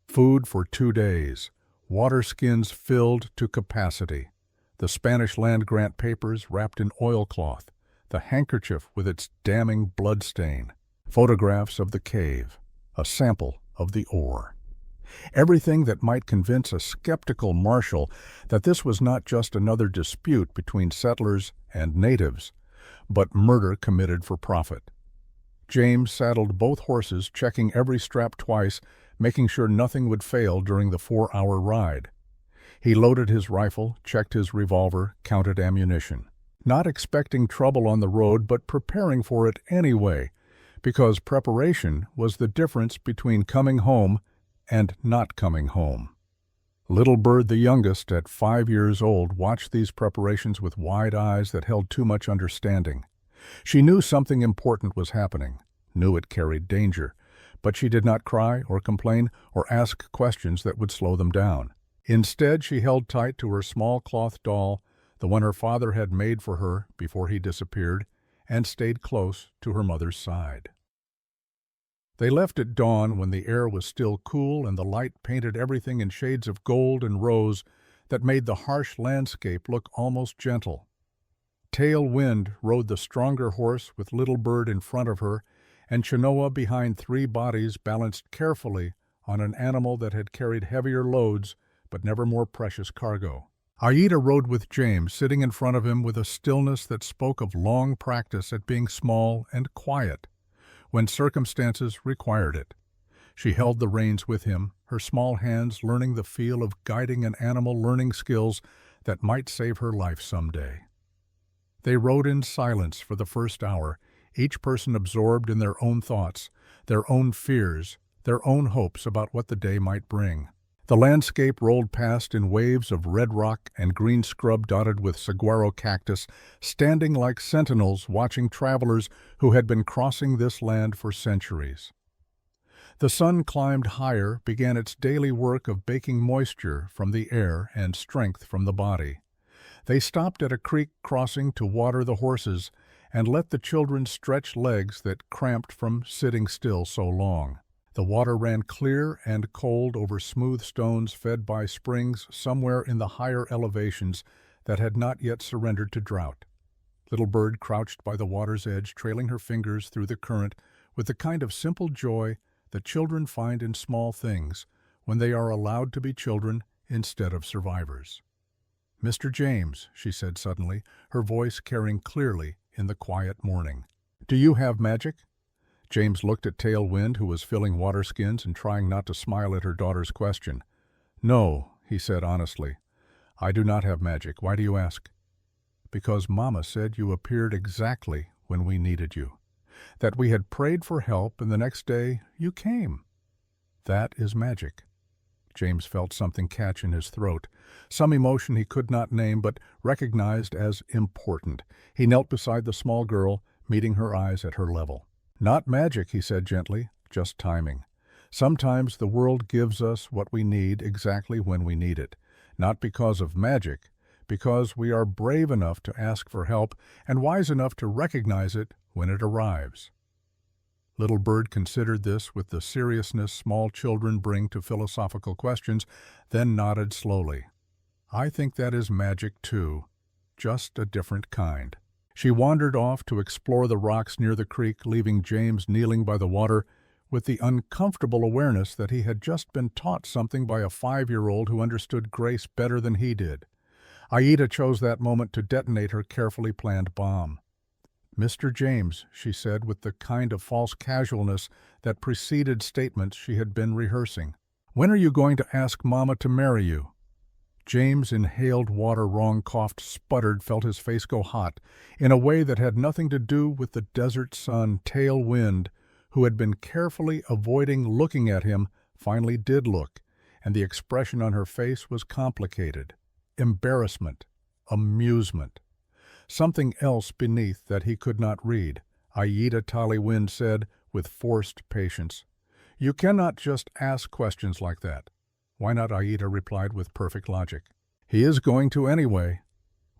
Food for 2 days, water skins filled to capacity, the Spanish land grant papers wrapped in oilcloth, the handkerchief with its damning blood stain, photographs of the cave, a sample of the ore. Everything that might convince a skeptical marshal that this was not just another dispute between settlers and natives, but murder committed for profit. James saddled both horses, checking every strap twice, making sure nothing would fail during the 4-hour ride. He loaded his rifle, checked his revolver, counted ammunition. Not expecting trouble on the road, but preparing for it anyway, because preparation was the difference between coming home and not coming home. Little Bird, the youngest, at 5 years old, watched these preparations with wide eyes that held too much understanding. She knew something important was happening, knew it carried danger, but she did not cry or complain or ask questions that would slow them down. Instead, she held tight to her small cloth doll, the one her father had made for her before he disappeared, and stayed close to her mother's side. They left at dawn when the air was still cool and the light painted everything in shades of gold and rose that made the harsh landscape look almost gentle. Tailwind rode the stronger horse with Little Bird in front of her, and Chenoa behind 3 bodies balanced carefully on an animal that had carried heavier loads but never more precious cargo. Aida rode with James, sitting in front of him with a stillness that spoke of long practice at being small and quiet when circumstances required it. She held the reins with him, her small hands learning the feel of guiding an animal, learning skills that might save her life someday. They rode in silence for the first hour, each person absorbed in their own thoughts, their own fears, their own hopes about what the day might bring. The landscape rolled past in waves of red rock and green scrub dotted with saguaro cactus, standing like sentinels watching travelers who had been crossing this land for centuries. The sun climbed higher, began its daily work of baking moisture from the air and strength from the body. They stopped at a creek crossing to water the horses and let the children stretch legs that cramped from sitting still so long. The water ran clear and cold over smooth stones fed by springs somewhere in the higher elevations that had not yet surrendered to drought. Little Bird crouched by the water's edge, trailing her fingers through the current with the kind of simple joy that children find in small things when they are allowed to be children instead of survivors. "Mr. James," she said suddenly, her voice carrying clearly in the quiet morning. "Do you have magic?" James looked at Tailwind, who was filling water skins and trying not to smile at her daughter's question. "No," he said honestly. "I do not have magic. Why do you ask?" "Because Mama said you appeared exactly when we needed you. That we had prayed for help, and the next day you came. That is magic." James felt something catch in his throat, some emotion he could not name but recognized as important. He knelt beside the small girl, meeting her eyes at her level. "Not magic," he said gently, "just timing. Sometimes the world gives us what we need exactly when we need it, not because of magic, because we are brave enough to ask for help and wise enough to recognize it when it arrives." Little Bird considered this with the seriousness small children bring to philosophical questions, then nodded slowly. "I think that is magic too, just a different kind." She wandered off to explore the rocks near the creek, leaving James kneeling by the water with the uncomfortable awareness that he had just been taught something by a 5-year-old who understood grace better than he did. Aida chose that moment to detonate her carefully planned bomb. "Mr. James," she said with the kind of false casualness that preceded statements she had been rehearsing, "when are you going to ask Mama to marry you?" James inhaled water wrong, coughed, sputtered, felt his face go hot, in a way that had nothing to do with the desert sun. Tailwind, who had been carefully avoiding looking at him, finally did look, and the expression on her face was complicated. Embarrassment, amusement. Something else beneath that he could not read. Aida Tailwind said, with forced patience, "You cannot just ask questions like that." "Why not?" Aida replied with perfect logic. "He is going to anyway.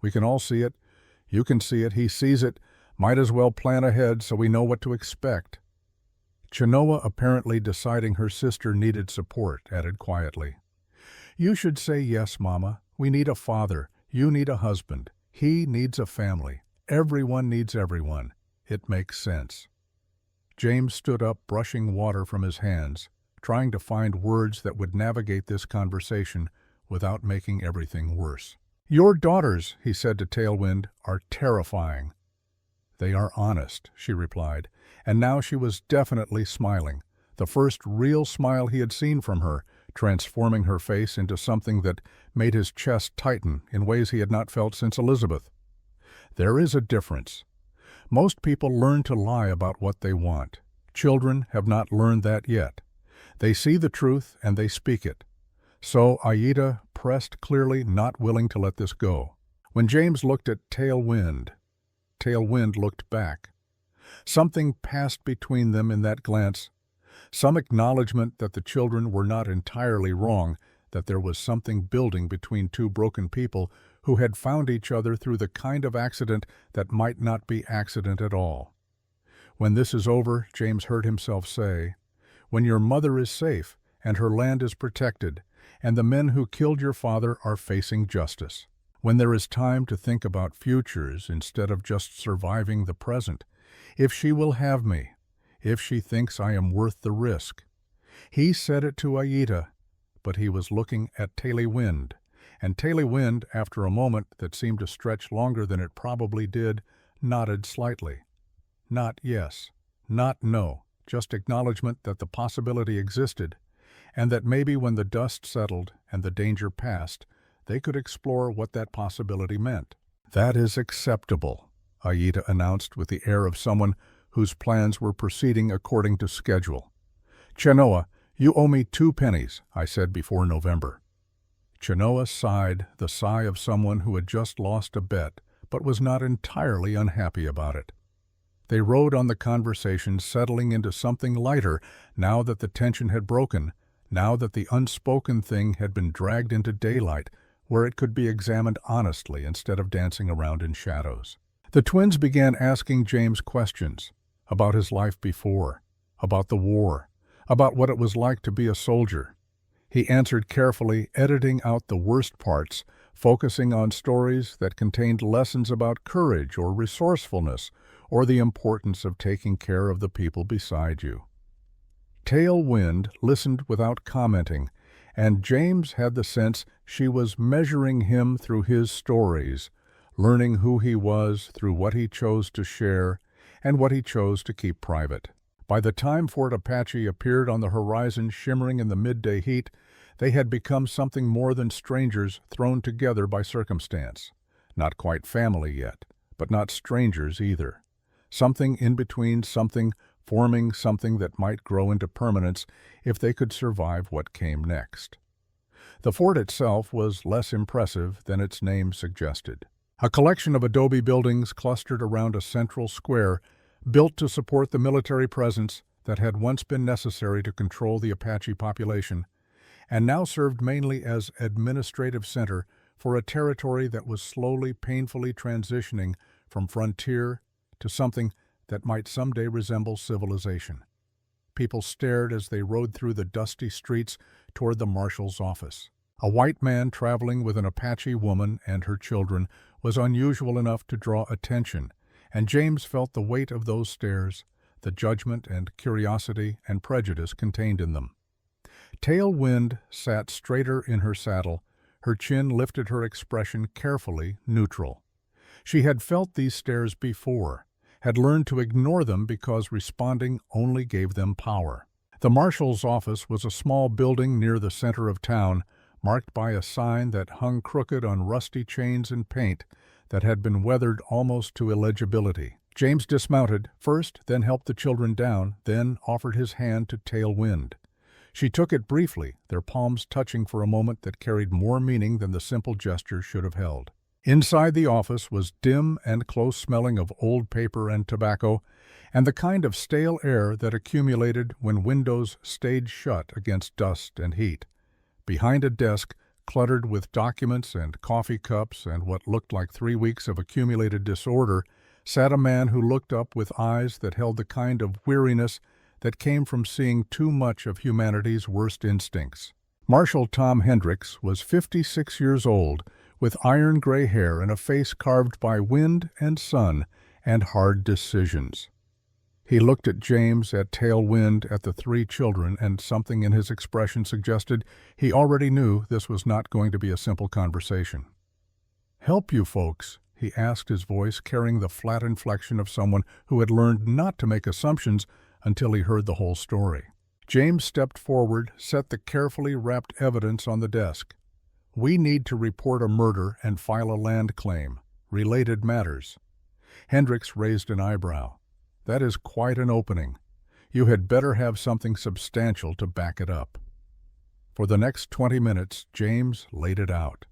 We can all see it. You can see it. He sees it. Might as well plan ahead so we know what to expect." Chenoa, apparently deciding her sister needed support, added quietly, "You should say yes, Mama. We need a father. You need a husband. He needs a family. Everyone needs everyone. It makes sense." James stood up, brushing water from his hands, trying to find words that would navigate this conversation without making everything worse. "Your daughters," he said to Tailwind, "are terrifying." "They are honest," she replied, and now she was definitely smiling, the first real smile he had seen from her, transforming her face into something that made his chest tighten in ways he had not felt since Elizabeth. "There is a difference. Most people learn to lie about what they want. Children have not learned that yet. They see the truth and they speak it." So Aida pressed clearly, not willing to let this go. When James looked at Tailwind, Tailwind looked back. Something passed between them in that glance, some acknowledgement that the children were not entirely wrong, that there was something building between two broken people who had found each other through the kind of accident that might not be accident at all. "When this is over," James heard himself say, "when your mother is safe and her land is protected, and the men who killed your father are facing justice. When there is time to think about futures instead of just surviving the present. If she will have me, if she thinks I am worth the risk." He said it to Aida, but he was looking at Tailwind, and Tailwind, after a moment that seemed to stretch longer than it probably did, nodded slightly. Not yes, not no, just acknowledgement that the possibility existed, and that maybe when the dust settled and the danger passed, they could explore what that possibility meant. "That is acceptable," Aida announced with the air of someone whose plans were proceeding according to schedule. "Chenoa, you owe me 2 pennies, I said before November." Chenoa sighed, the sigh of someone who had just lost a bet, but was not entirely unhappy about it. They rode on the conversation, settling into something lighter now that the tension had broken, now that the unspoken thing had been dragged into daylight, where it could be examined honestly instead of dancing around in shadows. The twins began asking James questions about his life before, about the war, about what it was like to be a soldier. He answered carefully, editing out the worst parts, focusing on stories that contained lessons about courage or resourcefulness or the importance of taking care of the people beside you. Tailwind listened without commenting, and James had the sense she was measuring him through his stories, learning who he was through what he chose to share and what he chose to keep private. By the time Fort Apache appeared on the horizon shimmering in the midday heat, they had become something more than strangers thrown together by circumstance. Not quite family yet, but not strangers either. Something in between, something forming something that might grow into permanence if they could survive what came next. The fort itself was less impressive than its name suggested. A collection of adobe buildings clustered around a central square, built to support the military presence that had once been necessary to control the Apache population, and now served mainly as administrative center for a territory that was slowly, painfully transitioning from frontier to something that might someday resemble civilization. People stared as they rode through the dusty streets toward the marshal's office. A white man traveling with an Apache woman and her children was unusual enough to draw attention, and James felt the weight of those stares, the judgment and curiosity and prejudice contained in them. Tailwind sat straighter in her saddle, her chin lifted, her expression carefully neutral. She had felt these stares before, had learned to ignore them because responding only gave them power. The marshal's office was a small building near the center of town, marked by a sign that hung crooked on rusty chains and paint that had been weathered almost to illegibility. James dismounted, first, then helped the children down, then offered his hand to Tailwind. She took it briefly, their palms touching for a moment that carried more meaning than the simple gesture should have held. Inside the office was dim and close smelling of old paper and tobacco, and the kind of stale air that accumulated when windows stayed shut against dust and heat. Behind a desk, cluttered with documents and coffee cups and what looked like 3 weeks of accumulated disorder, sat a man who looked up with eyes that held the kind of weariness that came from seeing too much of humanity's worst instincts. Marshal Tom Hendricks was 56 years old, with iron gray hair and a face carved by wind and sun and hard decisions. He looked at James, at Tailwind, at the 3 children, and something in his expression suggested he already knew this was not going to be a simple conversation. "Help you folks?" he asked, his voice carrying the flat inflection of someone who had learned not to make assumptions until he heard the whole story. James stepped forward, set the carefully wrapped evidence on the desk. "We need to report a murder and file a land claim. Related matters." Hendricks raised an eyebrow. "That is quite an opening. You had better have something substantial to back it up." For the next 20 minutes, James laid it out.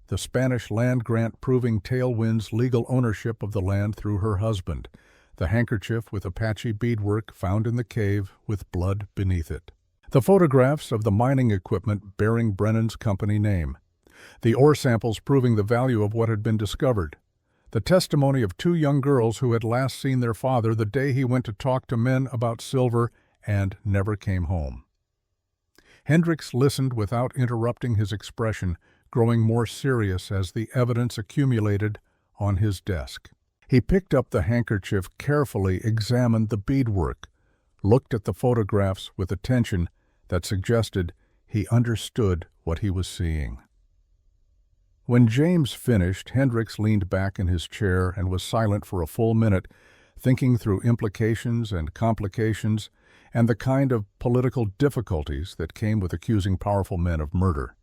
The Spanish land grant proving Tailwind's legal ownership of the land through her husband, the handkerchief with Apache beadwork found in the cave with blood beneath it, the photographs of the mining equipment bearing Brennan's company name, The ore samples proving the value of what had been discovered. The testimony of two young girls who had last seen their father the day he went to talk to men about silver and never came home. Hendricks listened without interrupting his expression, growing more serious as the evidence accumulated on his desk. He picked up the handkerchief, carefully examined the beadwork, looked at the photographs with attention that suggested he understood what he was seeing. When James finished, Hendricks leaned back in his chair and was silent for a full minute, thinking through implications and complications and the kind of political difficulties that came with accusing powerful men of murder.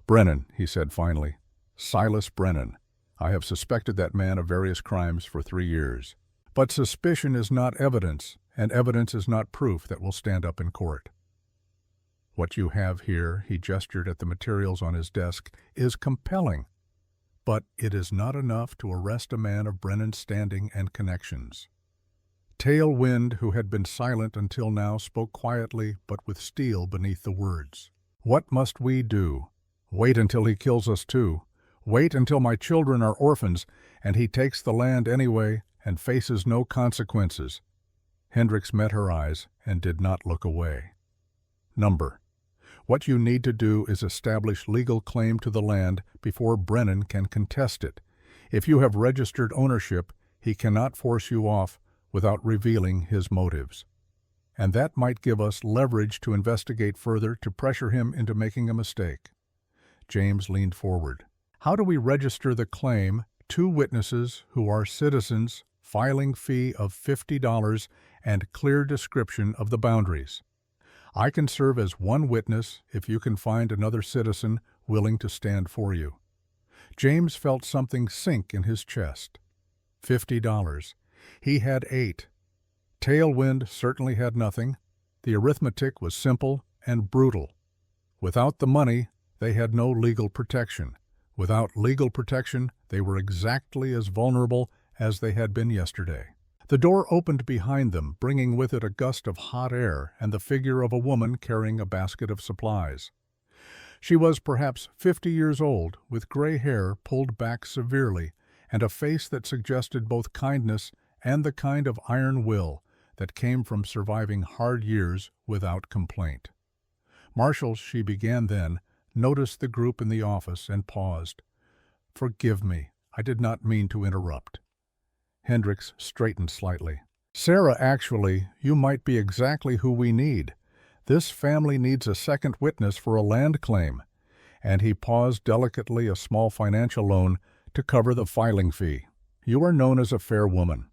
"Brennan," he said finally. "Silas Brennan. I have suspected that man of various crimes for 3 years. But suspicion is not evidence, and evidence is not proof that will stand up in court. What you have here," he gestured at the materials on his desk, "is compelling, but it is not enough to arrest a man of Brennan's standing and connections." Tailwind, who had been silent until now, spoke quietly but with steel beneath the words. "What must we do? Wait until he kills us too. Wait until my children are orphans and he takes the land anyway and faces no consequences." Hendricks met her eyes and did not look away. "Number. What you need to do is establish legal claim to the land before Brennan can contest it. If you have registered ownership, he cannot force you off without revealing his motives. And that might give us leverage to investigate further to pressure him into making a mistake." James leaned forward. "How do we register the claim? 2 witnesses who are citizens, filing fee of $50, and clear description of the boundaries. I can serve as 1 witness if you can find another citizen willing to stand for you." James felt something sink in his chest. $50. He had 8. Tailwind certainly had nothing. The arithmetic was simple and brutal. Without the money, they had no legal protection. Without legal protection, they were exactly as vulnerable as they had been yesterday. The door opened behind them, bringing with it a gust of hot air and the figure of a woman carrying a basket of supplies. She was perhaps 50 years old, with gray hair pulled back severely, and a face that suggested both kindness and the kind of iron will that came from surviving hard years without complaint. "Marshal," she began then, noticed the group in the office and paused. "Forgive me, I did not mean to interrupt." Hendricks straightened slightly. "Sarah, actually, you might be exactly who we need. This family needs a second witness for a land claim." And he paused delicately, a small financial loan to cover the filing fee. "You are known as a fair woman.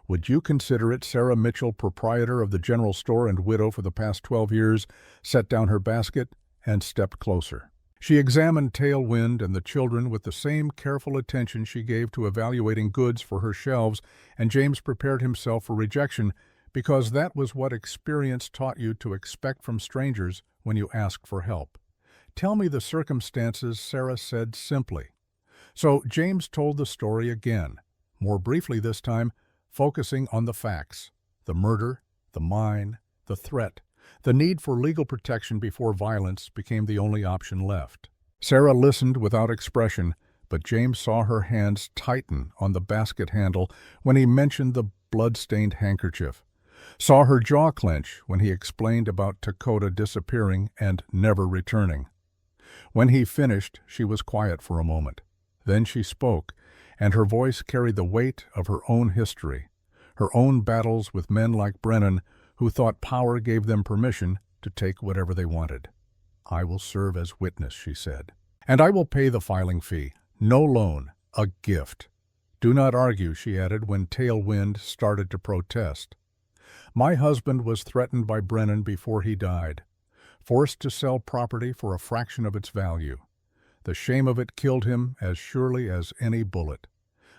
Would you consider it?" Sarah Mitchell, proprietor of the general store and widow for the past 12 years, set down her basket and stepped closer. She examined Tailwind and the children with the same careful attention she gave to evaluating goods for her shelves, and James prepared himself for rejection because that was what experience taught you to expect from strangers when you ask for help. "Tell me the circumstances," Sarah said simply. So James told the story again, more briefly this time, focusing on the facts: the murder, the mine, the threat. The need for legal protection before violence became the only option left. Sarah listened without expression, but James saw her hands tighten on the basket handle when he mentioned the blood-stained handkerchief, saw her jaw clench when he explained about Dakota disappearing and never returning. When he finished, she was quiet for a moment. Then she spoke, and her voice carried the weight of her own history, her own battles with men like Brennan, who thought power gave them permission to take whatever they wanted. "I will serve as witness," she said. "And I will pay the filing fee. No loan, a gift." "Do not argue," she added when Tailwind started to protest. "My husband was threatened by Brennan before he died, forced to sell property for a fraction of its value. The shame of it killed him as surely as any bullet.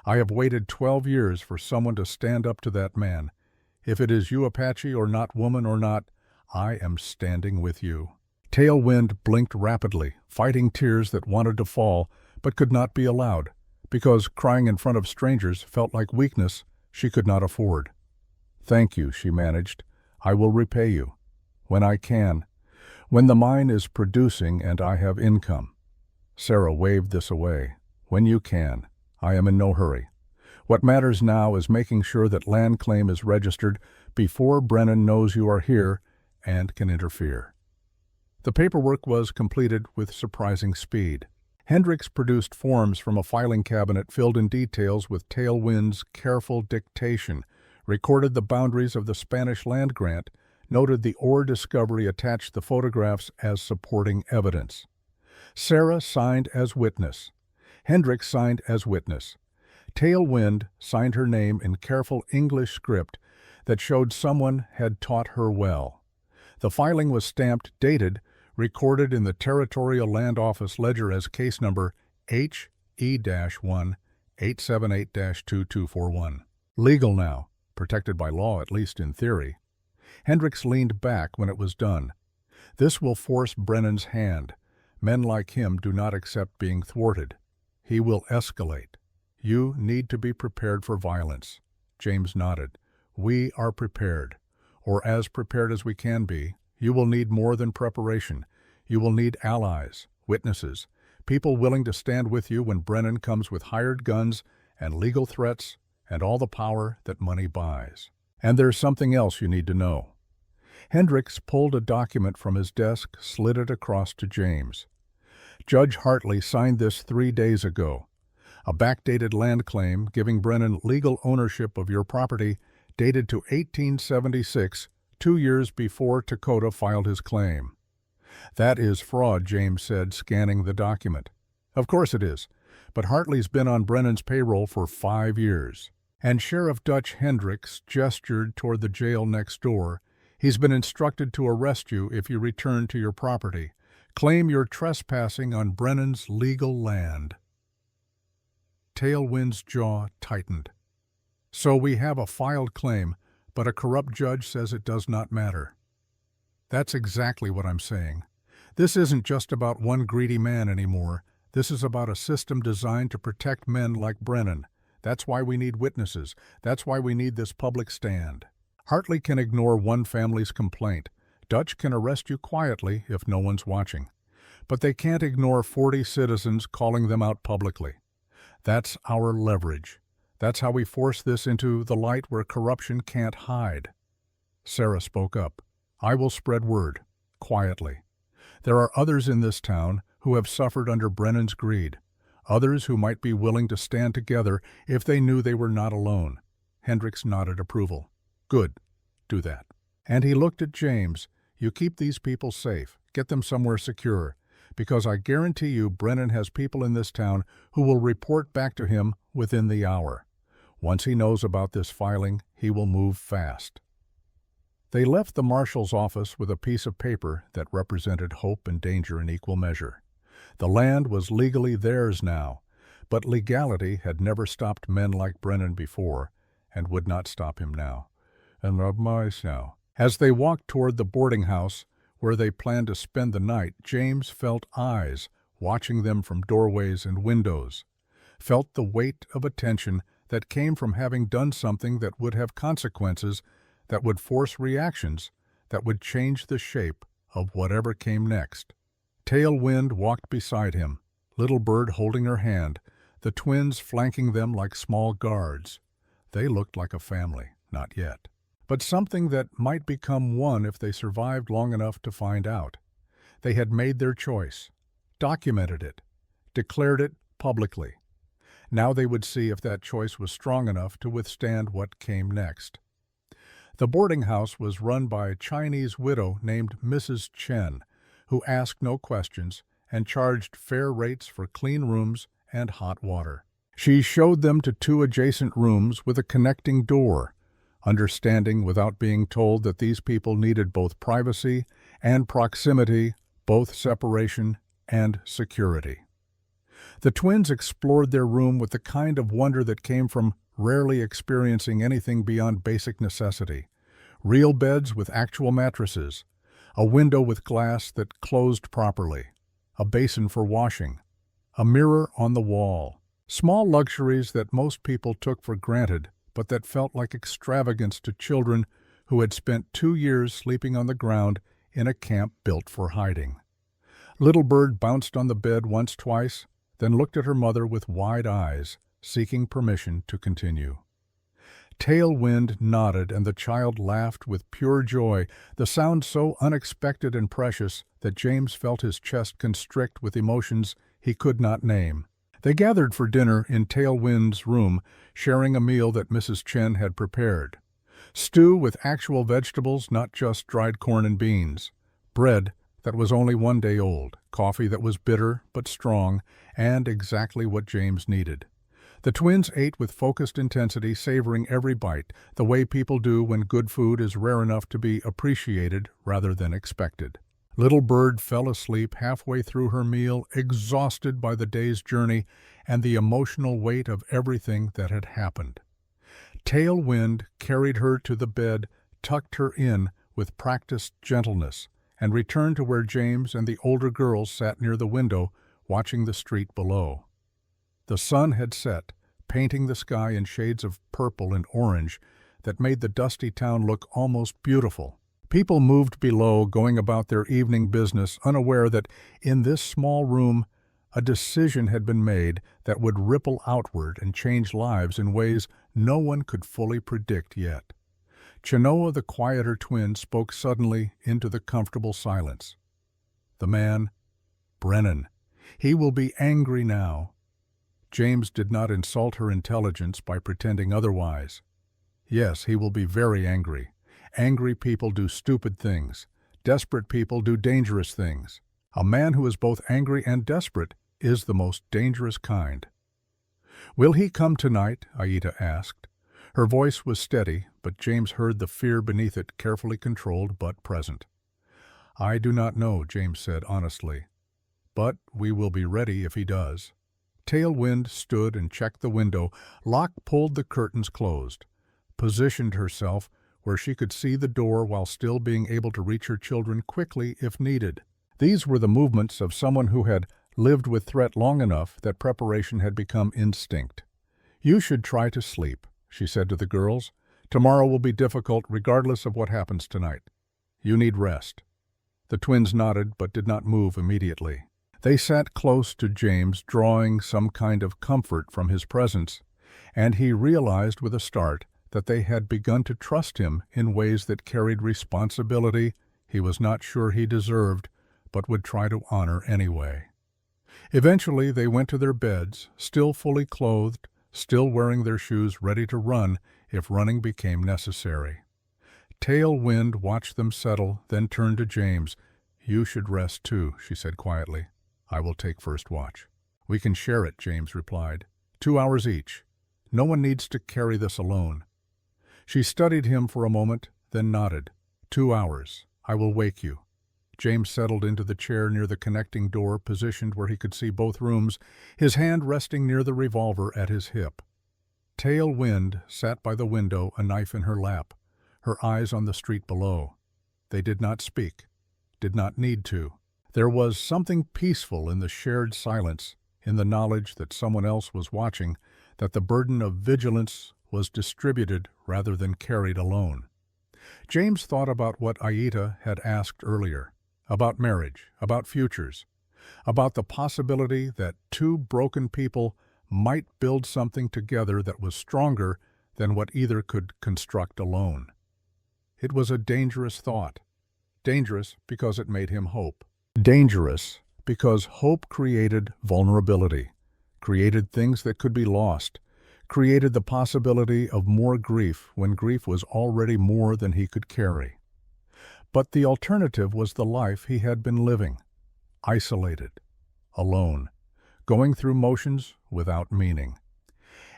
I have waited 12 years for someone to stand up to that man. If it is you, Apache, or not, woman or not, I am standing with you." Tailwind blinked rapidly, fighting tears that wanted to fall but could not be allowed, because crying in front of strangers felt like weakness she could not afford. "Thank you," she managed. "I will repay you. When I can. When the mine is producing and I have income." Sarah waved this away. When you can. I am in no hurry. What matters now is making sure that land claim is registered before Brennan knows you are here and can interfere. The paperwork was completed with surprising speed. Hendricks produced forms from a filing cabinet filled in details with Tailwind's careful dictation, recorded the boundaries of the Spanish land grant, noted the ore discovery, attached the photographs as supporting evidence. Sarah signed as witness. Hendricks signed as witness. Tailwind signed her name in careful English script that showed someone had taught her well. The filing was stamped, dated, recorded in the Territorial Land Office ledger as case number HE-1-878-2241. Legal now, protected by law at least in theory. Hendricks leaned back when it was done. This will force Brennan's hand. Men like him do not accept being thwarted. He will escalate. You need to be prepared for violence. James nodded. We are prepared, or as prepared as we can be. You will need more than preparation. You will need allies, witnesses, people willing to stand with you when Brennan comes with hired guns and legal threats and all the power that money buys. And there's something else you need to know. Hendricks pulled a document from his desk, slid it across to James. Judge Hartley signed this 3 days ago. A backdated land claim giving Brennan legal ownership of your property dated to 1876, 2 years before Dakota filed his claim. That is fraud, James said, scanning the document. Of course it is, but Hartley's been on Brennan's payroll for 5 years. And Sheriff Dutch Hendricks gestured toward the jail next door. He's been instructed to arrest you if you return to your property. Claim you're trespassing on Brennan's legal land. Tailwind's jaw tightened. So we have a filed claim, but a corrupt judge says it does not matter. That's exactly what I'm saying. This isn't just about one greedy man anymore. This is about a system designed to protect men like Brennan. That's why we need witnesses. That's why we need this public stand. Hartley can ignore one family's complaint. Dutch can arrest you quietly if no one's watching. But they can't ignore 40 citizens calling them out publicly. That's our leverage. That's how we force this into the light where corruption can't hide. Sarah spoke up. I will spread word, quietly. There are others in this town who have suffered under Brennan's greed, others who might be willing to stand together if they knew they were not alone. Hendricks nodded approval. Good, do that. And he looked at James. You keep these people safe, get them somewhere secure, because I guarantee you Brennan has people in this town who will report back to him within the hour. Once he knows about this filing, he will move fast. They left the marshal's office with a piece of paper that represented hope and danger in equal measure. The land was legally theirs now, but legality had never stopped men like Brennan before, and would not stop him now. And not mice now. As they walked toward the boarding house, where they planned to spend the night, James felt eyes watching them from doorways and windows, felt the weight of attention that came from having done something that would have consequences, that would force reactions, that would change the shape of whatever came next. Tailwind walked beside him, Little Bird holding her hand, the twins flanking them like small guards. They looked like a family, not yet, but something that might become one if they survived long enough to find out. They had made their choice, documented it, declared it publicly. Now they would see if that choice was strong enough to withstand what came next. The boarding house was run by a Chinese widow named Mrs. Chen, who asked no questions and charged fair rates for clean rooms and hot water. She showed them to 2 adjacent rooms with a connecting door, understanding without being told that these people needed both privacy and proximity, both separation and security. The twins explored their room with the kind of wonder that came from rarely experiencing anything beyond basic necessity. Real beds with actual mattresses, a window with glass that closed properly, a basin for washing, a mirror on the wall. Small luxuries that most people took for granted, but that felt like extravagance to children who had spent 2 years sleeping on the ground in a camp built for hiding. Little Bird bounced on the bed once, twice, then looked at her mother with wide eyes, seeking permission to continue. Tailwind nodded, and the child laughed with pure joy, the sound so unexpected and precious that James felt his chest constrict with emotions he could not name. They gathered for dinner in Tailwind's room, sharing a meal that Mrs. Chen had prepared. Stew with actual vegetables, not just dried corn and beans. Bread that was only 1 day old. Coffee that was bitter but strong, and exactly what James needed. The twins ate with focused intensity, savoring every bite, the way people do when good food is rare enough to be appreciated rather than expected. Little Bird fell asleep halfway through her meal, exhausted by the day's journey and the emotional weight of everything that had happened. Tailwind carried her to the bed, tucked her in with practiced gentleness, and returned to where James and the older girls sat near the window, watching the street below. The sun had set, painting the sky in shades of purple and orange that made the dusty town look almost beautiful. People moved below, going about their evening business, unaware that in this small room a decision had been made that would ripple outward and change lives in ways no one could fully predict yet. Chenoa, the quieter twin, spoke suddenly into the comfortable silence. "The man, Brennan, he will be angry now." James did not insult her intelligence by pretending otherwise. "Yes, he will be very angry. Angry people do stupid things. Desperate people do dangerous things. A man who is both angry and desperate is the most dangerous kind." "Will he come tonight?" Aida asked. Her voice was steady, but James heard the fear beneath it, carefully controlled but present. "I do not know," James said honestly. "But we will be ready if he does." Tailwind stood and checked the window. Locke pulled the curtains closed, positioned herself where she could see the door while still being able to reach her children quickly if needed. These were the movements of someone who had lived with threat long enough that preparation had become instinct. "You should try to sleep," she said to the girls. "Tomorrow will be difficult regardless of what happens tonight. You need rest." The twins nodded but did not move immediately. They sat close to James, drawing some kind of comfort from his presence, and he realized with a start that they had begun to trust him in ways that carried responsibility he was not sure he deserved, but would try to honor anyway. Eventually they went to their beds, still fully clothed, still wearing their shoes, ready to run if running became necessary. Tailwind watched them settle, then turned to James. "You should rest too," she said quietly. "I will take first watch." "We can share it," James replied. 2 hours each. No one needs to carry this alone." She studied him for a moment, then nodded. 2 hours. I will wake you." James settled into the chair near the connecting door, positioned where he could see both rooms, his hand resting near the revolver at his hip. Tailwind sat by the window, a knife in her lap, her eyes on the street below. They did not speak, did not need to. There was something peaceful in the shared silence, in the knowledge that someone else was watching, that the burden of vigilance was distributed rather than carried alone. James thought about what Aida had asked earlier, about marriage, about futures, about the possibility that two broken people might build something together that was stronger than what either could construct alone. It was a dangerous thought. Dangerous because it made him hope. Dangerous because hope created vulnerability, created things that could be lost, created the possibility of more grief when grief was already more than he could carry. But the alternative was the life he had been living, isolated, alone, going through motions without meaning.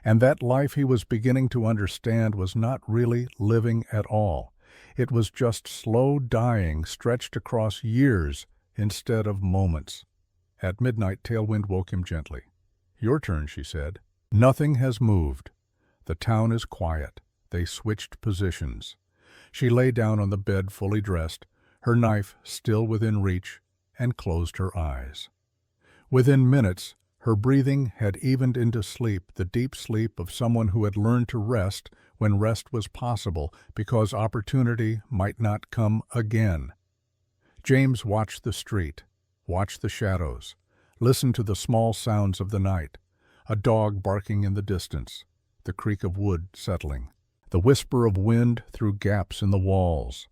And that life he was beginning to understand was not really living at all. It was just slow dying stretched across years instead of moments. At midnight, Tailwind woke him gently. "Your turn," she said. "Nothing has moved. The town is quiet." They switched positions. She lay down on the bed fully dressed, her knife still within reach, and closed her eyes. Within minutes, her breathing had evened into sleep, the deep sleep of someone who had learned to rest when rest was possible because opportunity might not come again. James watched the street. Watch the shadows. Listen to the small sounds of the night. A dog barking in the distance. The creak of wood settling. The whisper of wind through gaps in the walls.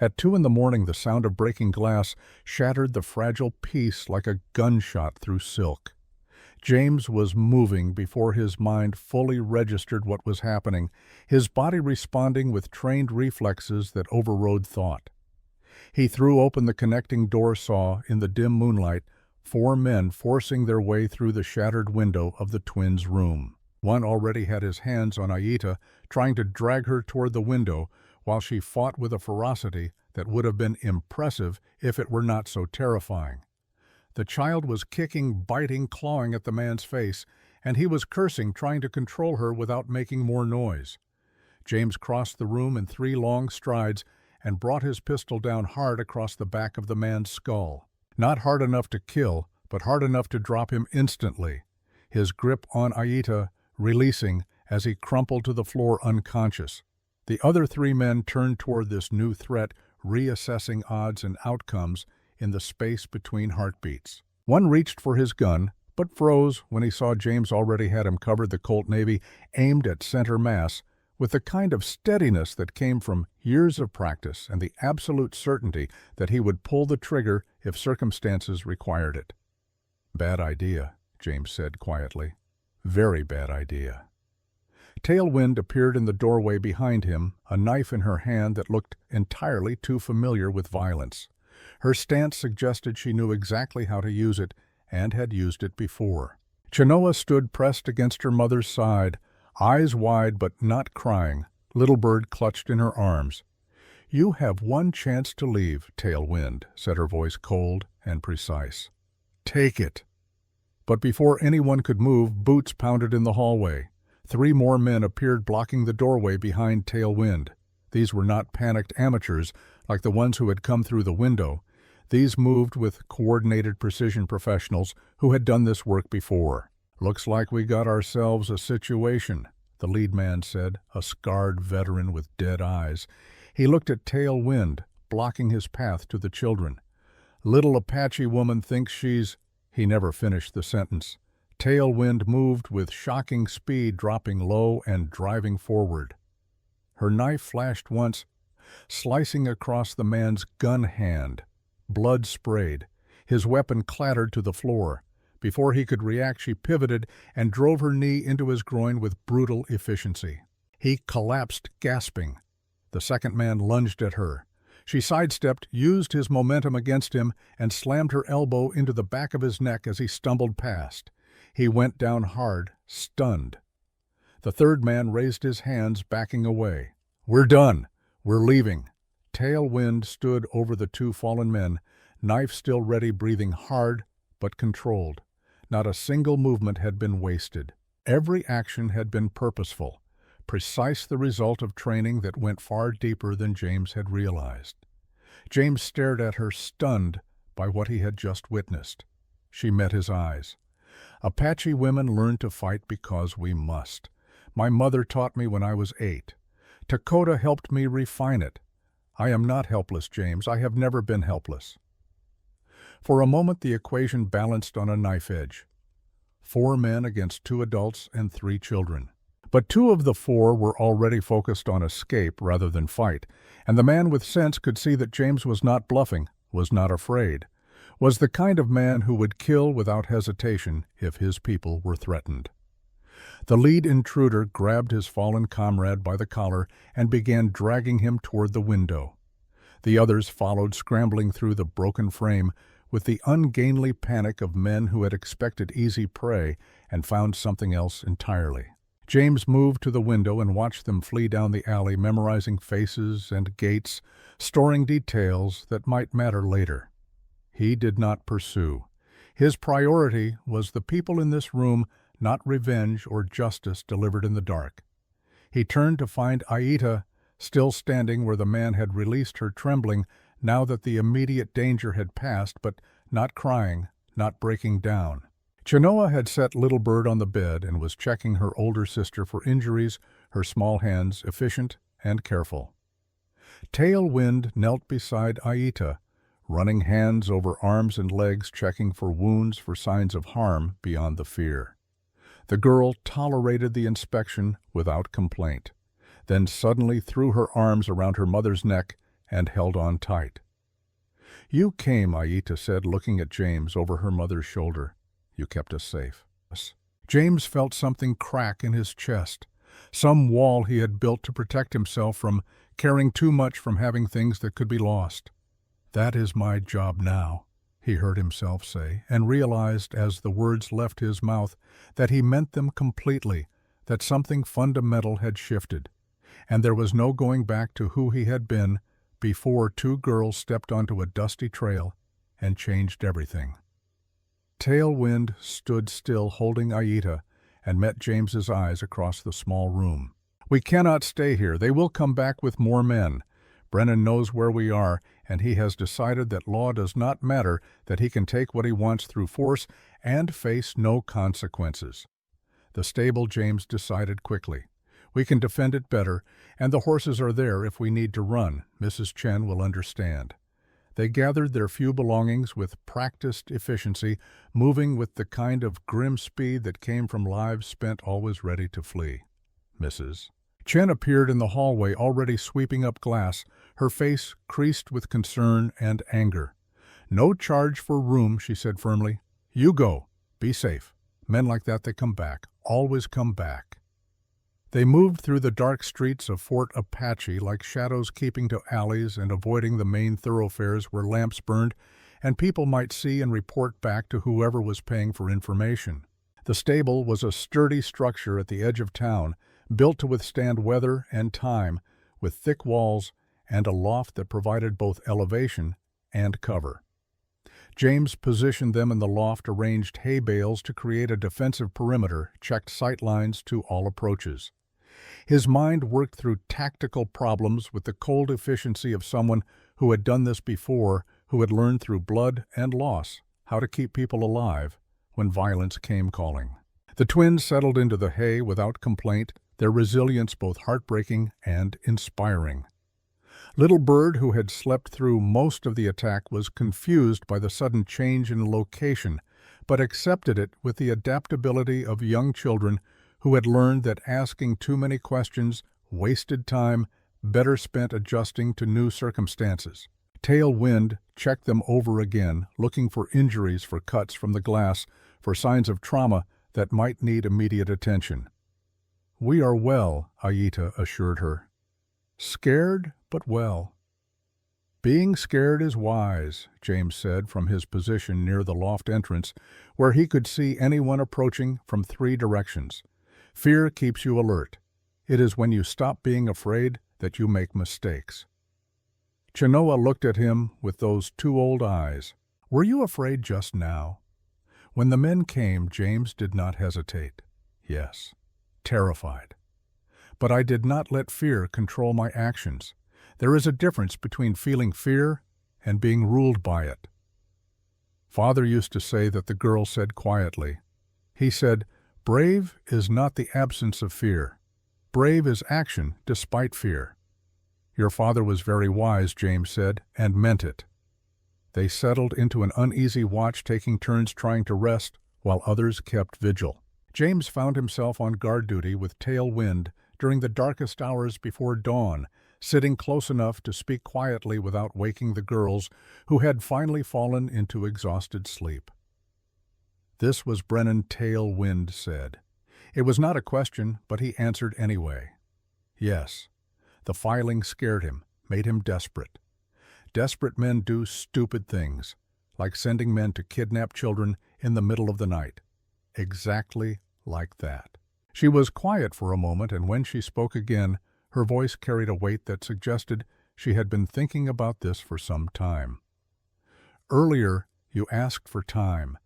At 2 a.m, the sound of breaking glass shattered the fragile peace like a gunshot through silk. James was moving before his mind fully registered what was happening, his body responding with trained reflexes that overrode thought. He threw open the connecting door, saw, in the dim moonlight, 4 men forcing their way through the shattered window of the twins' room. One already had his hands on Aita, trying to drag her toward the window, while she fought with a ferocity that would have been impressive if it were not so terrifying. The child was kicking, biting, clawing at the man's face, and he was cursing, trying to control her without making more noise. James crossed the room in 3 long strides and brought his pistol down hard across the back of the man's skull. Not hard enough to kill, but hard enough to drop him instantly, his grip on Aita releasing as he crumpled to the floor unconscious. The other 3 men turned toward this new threat, reassessing odds and outcomes in the space between heartbeats. One reached for his gun, but froze when he saw James already had him covered, the Colt Navy aimed at center mass, with the kind of steadiness that came from years of practice and the absolute certainty that he would pull the trigger if circumstances required it. "Bad idea," James said quietly. "Very bad idea." Tailwind appeared in the doorway behind him, a knife in her hand that looked entirely too familiar with violence. Her stance suggested she knew exactly how to use it and had used it before. Chenoa stood pressed against her mother's side, eyes wide but not crying, Little Bird clutched in her arms. "You have one chance to leave, Tailwind," said her voice cold and precise. "Take it." But before anyone could move, boots pounded in the hallway. 3 more men appeared blocking the doorway behind Tailwind. These were not panicked amateurs like the ones who had come through the window. These moved with coordinated precision professionals who had done this work before. "Looks like we got ourselves a situation," the lead man said, a scarred veteran with dead eyes. He looked at Tailwind, blocking his path to the children. "Little Apache woman thinks she's—" He never finished the sentence. Tailwind moved with shocking speed, dropping low and driving forward. Her knife flashed once, slicing across the man's gun hand. Blood sprayed. His weapon clattered to the floor. Before he could react, she pivoted and drove her knee into his groin with brutal efficiency. He collapsed, gasping. The second man lunged at her. She sidestepped, used his momentum against him, and slammed her elbow into the back of his neck as he stumbled past. He went down hard, stunned. The third man raised his hands, backing away. "We're done. We're leaving." Tailwind stood over the 2 fallen men, knife still ready, breathing hard but controlled. Not a single movement had been wasted. Every action had been purposeful, precise, the result of training that went far deeper than James had realized. James stared at her, stunned by what he had just witnessed. She met his eyes. "Apache women learn to fight because we must. My mother taught me when I was 8. Dakota helped me refine it. I am not helpless, James. I have never been helpless." For a moment the equation balanced on a knife edge. 4 men against 2 adults and 3 children. But 2 of the 4 were already focused on escape rather than fight, and the man with sense could see that James was not bluffing, was not afraid, was the kind of man who would kill without hesitation if his people were threatened. The lead intruder grabbed his fallen comrade by the collar and began dragging him toward the window. The others followed, scrambling through the broken frame with the ungainly panic of men who had expected easy prey and found something else entirely. James moved to the window and watched them flee down the alley, memorizing faces and gates, storing details that might matter later. He did not pursue. His priority was the people in this room, not revenge or justice delivered in the dark. He turned to find Aita still standing where the man had released her, trembling now that the immediate danger had passed, but not crying, not breaking down. Chenoa had set Little Bird on the bed and was checking her older sister for injuries, her small hands efficient and careful. Tailwind knelt beside Aita, running hands over arms and legs, checking for wounds, for signs of harm beyond the fear. The girl tolerated the inspection without complaint, then suddenly threw her arms around her mother's neck and held on tight. "You came," Aita said, looking at James over her mother's shoulder. "You kept us safe." James felt something crack in his chest, some wall he had built to protect himself from caring too much, from having things that could be lost. "That is my job now," he heard himself say, and realized as the words left his mouth that he meant them completely, that something fundamental had shifted, and there was no going back to who he had been before two girls stepped onto a dusty trail and changed everything. Tailwind stood still, holding Aita, and met James's eyes across the small room. "We cannot stay here. They will come back with more men. Brennan knows where we are, and he has decided that law does not matter, that he can take what he wants through force and face no consequences." "The stable," James decided quickly. "We can defend it better, and the horses are there if we need to run. Mrs. Chen will understand." They gathered their few belongings with practiced efficiency, moving with the kind of grim speed that came from lives spent always ready to flee. Mrs. Chen appeared in the hallway, already sweeping up glass, her face creased with concern and anger. "No charge for room," she said firmly. "You go. Be safe. Men like that, they come back. Always come back." They moved through the dark streets of Fort Apache like shadows, keeping to alleys and avoiding the main thoroughfares where lamps burned and people might see and report back to whoever was paying for information. The stable was a sturdy structure at the edge of town, built to withstand weather and time, with thick walls and a loft that provided both elevation and cover. James positioned them in the loft, arranged hay bales to create a defensive perimeter, checked sight lines to all approaches. His mind worked through tactical problems with the cold efficiency of someone who had done this before, who had learned through blood and loss how to keep people alive when violence came calling. The twins settled into the hay without complaint, their resilience both heartbreaking and inspiring. Little Bird, who had slept through most of the attack, was confused by the sudden change in location, but accepted it with the adaptability of young children who had learned that asking too many questions wasted time, better spent adjusting to new circumstances. Tailwind checked them over again, looking for injuries, for cuts from the glass, for signs of trauma that might need immediate attention. "We are well," Aita assured her. "Scared, but well." "Being scared is wise," James said from his position near the loft entrance, where he could see anyone approaching from 3 directions. "Fear keeps you alert. It is when you stop being afraid that you make mistakes." Chenoa looked at him with those 2 old eyes. "Were you afraid just now?" When the men came, James did not hesitate. "Yes, terrified. But I did not let fear control my actions. There is a difference between feeling fear and being ruled by it." "Father used to say that," the girl said quietly. "He said, 'Brave is not the absence of fear. Brave is action despite fear.'" "Your father was very wise," James said, and meant it. They settled into an uneasy watch, taking turns trying to rest while others kept vigil. James found himself on guard duty with Tailwind during the darkest hours before dawn, sitting close enough to speak quietly without waking the girls, who had finally fallen into exhausted sleep. "This was Brennan," Tailwind said. It was not a question, but he answered anyway. "Yes." The filing scared him, made him desperate. Desperate men do stupid things, like sending men to kidnap children in the middle of the night. Exactly like that. She was quiet for a moment, and when she spoke again, her voice carried a weight that suggested she had been thinking about this for some time. "Earlier, you asked for time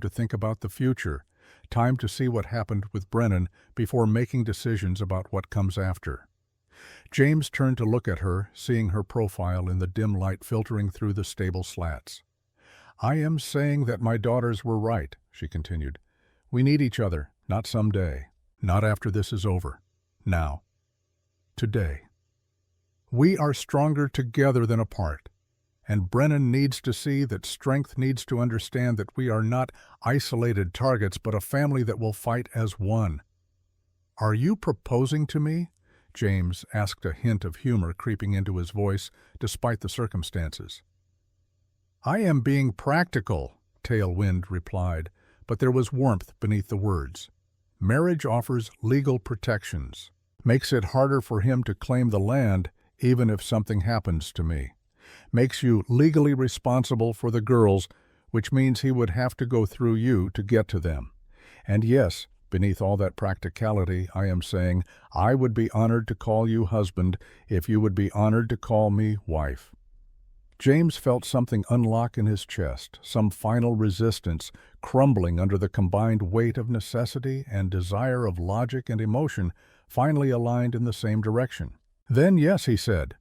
to think about the future, time to see what happened with Brennan before making decisions about what comes after." James turned to look at her, seeing her profile in the dim light filtering through the stable slats. "I am saying that my daughters were right," she continued. "We need each other, not someday, not after this is over. Now. Today. We are stronger together than apart, And Brennan needs to see that strength needs to understand that we are not isolated targets, but a family that will fight as one. "Are you proposing to me?" James asked, a hint of humor creeping into his voice despite the circumstances. "I am being practical," Tailwind replied, but there was warmth beneath the words. "Marriage offers legal protections, makes it harder for him to claim the land even if something happens to me, makes you legally responsible for the girls, which means he would have to go through you to get to them. And yes, beneath all that practicality, I am saying I would be honored to call you husband if you would be honored to call me wife." James felt something unlock in his chest, some final resistance crumbling under the combined weight of necessity and desire of logic and emotion finally aligned in the same direction. "Then yes," he said,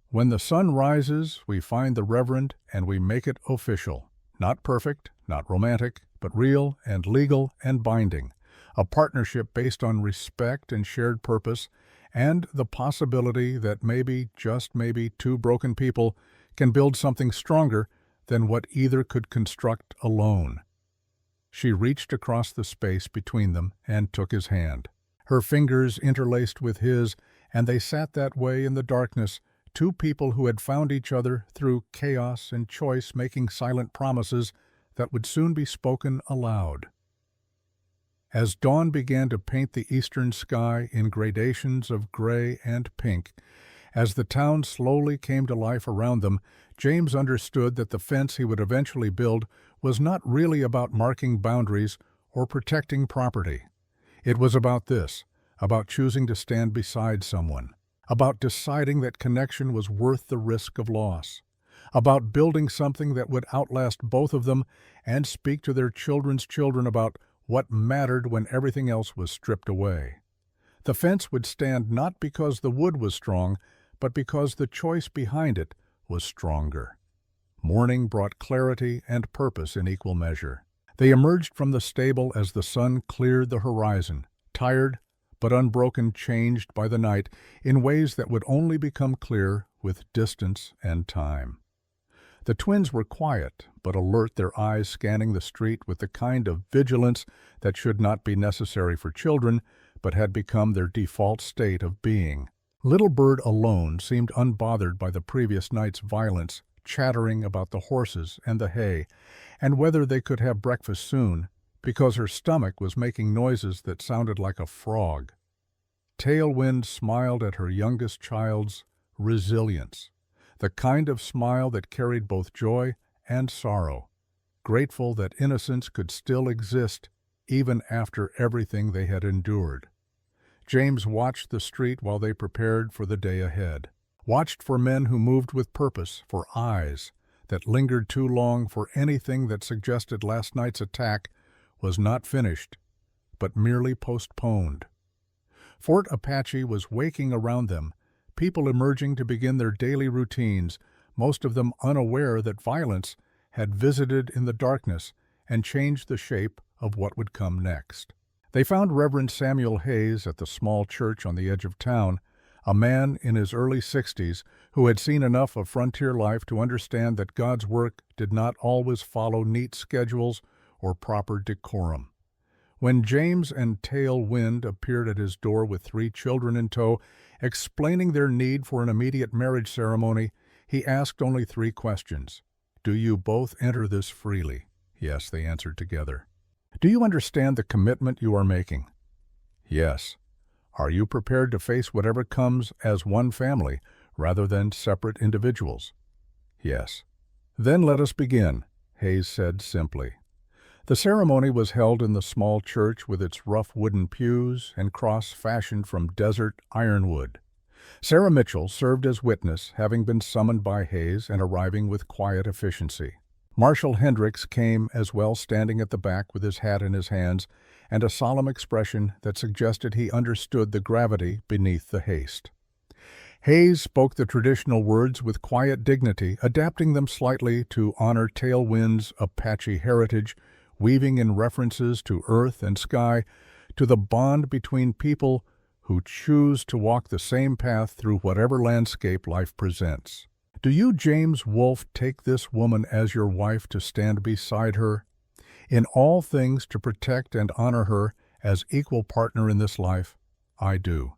"when the sun rises, we find the reverend and we make it official. Not perfect, not romantic, but real and legal and binding. A partnership based on respect and shared purpose, and the possibility that maybe, just maybe, two broken people can build something stronger than what either could construct alone." She reached across the space between them and took his hand. Her fingers interlaced with his, and they sat that way in the darkness, two people who had found each other through chaos and choice, making silent promises that would soon be spoken aloud. As dawn began to paint the eastern sky in gradations of gray and pink, as the town slowly came to life around them, James understood that the fence he would eventually build was not really about marking boundaries or protecting property. It was about this, about choosing to stand beside someone, about deciding that connection was worth the risk of loss, about building something that would outlast both of them and speak to their children's children about what mattered when everything else was stripped away. The fence would stand not because the wood was strong, but because the choice behind it was stronger. Morning brought clarity and purpose in equal measure. They emerged from the stable as the sun cleared the horizon, tired but unbroken, changed by the night in ways that would only become clear with distance and time. The twins were quiet but alert, their eyes scanning the street with the kind of vigilance that should not be necessary for children, but had become their default state of being. Little Bird alone seemed unbothered by the previous night's violence, chattering about the horses and the hay, and whether they could have breakfast soon, because her stomach was making noises that sounded like a frog. Tailwind smiled at her youngest child's resilience, the kind of smile that carried both joy and sorrow, grateful that innocence could still exist even after everything they had endured. James watched the street while they prepared for the day ahead, watched for men who moved with purpose, for eyes that lingered too long for anything that suggested last night's attack was not finished, but merely postponed. Fort Apache was waking around them, people emerging to begin their daily routines, most of them unaware that violence had visited in the darkness and changed the shape of what would come next. They found Reverend Samuel Hayes at the small church on the edge of town, a man in his early 60s who had seen enough of frontier life to understand that God's work did not always follow neat schedules or proper decorum. When James and Tailwind appeared at his door with 3 children in tow, explaining their need for an immediate marriage ceremony, he asked only 3 questions. "Do you both enter this freely?" "Yes," they answered together. "Do you understand the commitment you are making?" "Yes." "Are you prepared to face whatever comes as one family rather than separate individuals?" "Yes." "Then let us begin," Hayes said simply. The ceremony was held in the small church with its rough wooden pews and cross fashioned from desert ironwood. Sarah Mitchell served as witness, having been summoned by Hayes and arriving with quiet efficiency. Marshall Hendricks came as well, standing at the back with his hat in his hands and a solemn expression that suggested he understood the gravity beneath the haste. Hayes spoke the traditional words with quiet dignity, adapting them slightly to honor Tailwind's Apache heritage, weaving in references to earth and sky, to the bond between people who choose to walk the same path through whatever landscape life presents. Do you, James Wolfe, take this woman as your wife to stand beside her, in all things to protect and honor her as equal partner in this life? I do.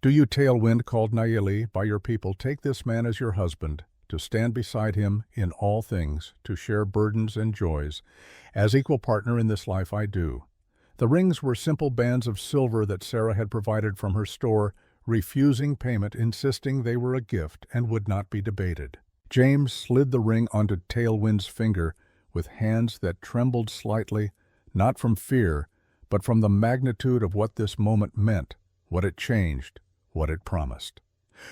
Do you, Tailwind, called Naili by your people, take this man as your husband, to stand beside him in all things, to share burdens and joys, as equal partner in this life? I do. The rings were simple bands of silver that Sarah had provided from her store, refusing payment, insisting they were a gift and would not be debated. James slid the ring onto Tailwind's finger with hands that trembled slightly, not from fear, but from the magnitude of what this moment meant, what it changed, what it promised.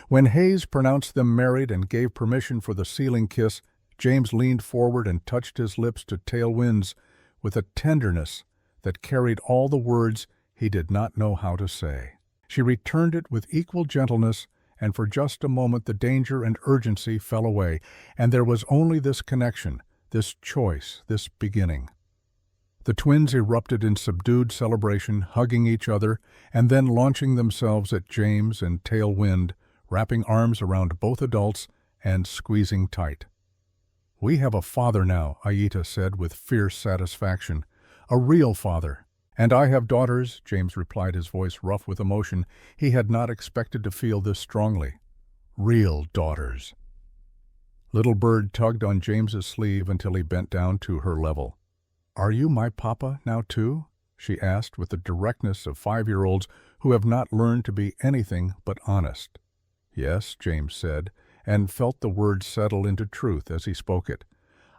When Hayes pronounced them married and gave permission for the sealing kiss, James leaned forward and touched his lips to Tailwind's with a tenderness that carried all the words he did not know how to say. She returned it with equal gentleness, and for just a moment the danger and urgency fell away, and there was only this connection, this choice, this beginning. The twins erupted in subdued celebration, hugging each other, and then launching themselves at James and Tailwind, wrapping arms around both adults and squeezing tight. "We have a father now," Aita said with fierce satisfaction. "A real father." "And I have daughters," James replied, his voice rough with emotion. He had not expected to feel this strongly. "Real daughters." Little Bird tugged on James's sleeve until he bent down to her level. "Are you my papa now too?" she asked with the directness of 5-year-olds who have not learned to be anything but honest. "Yes," James said, and felt the words settle into truth as he spoke it.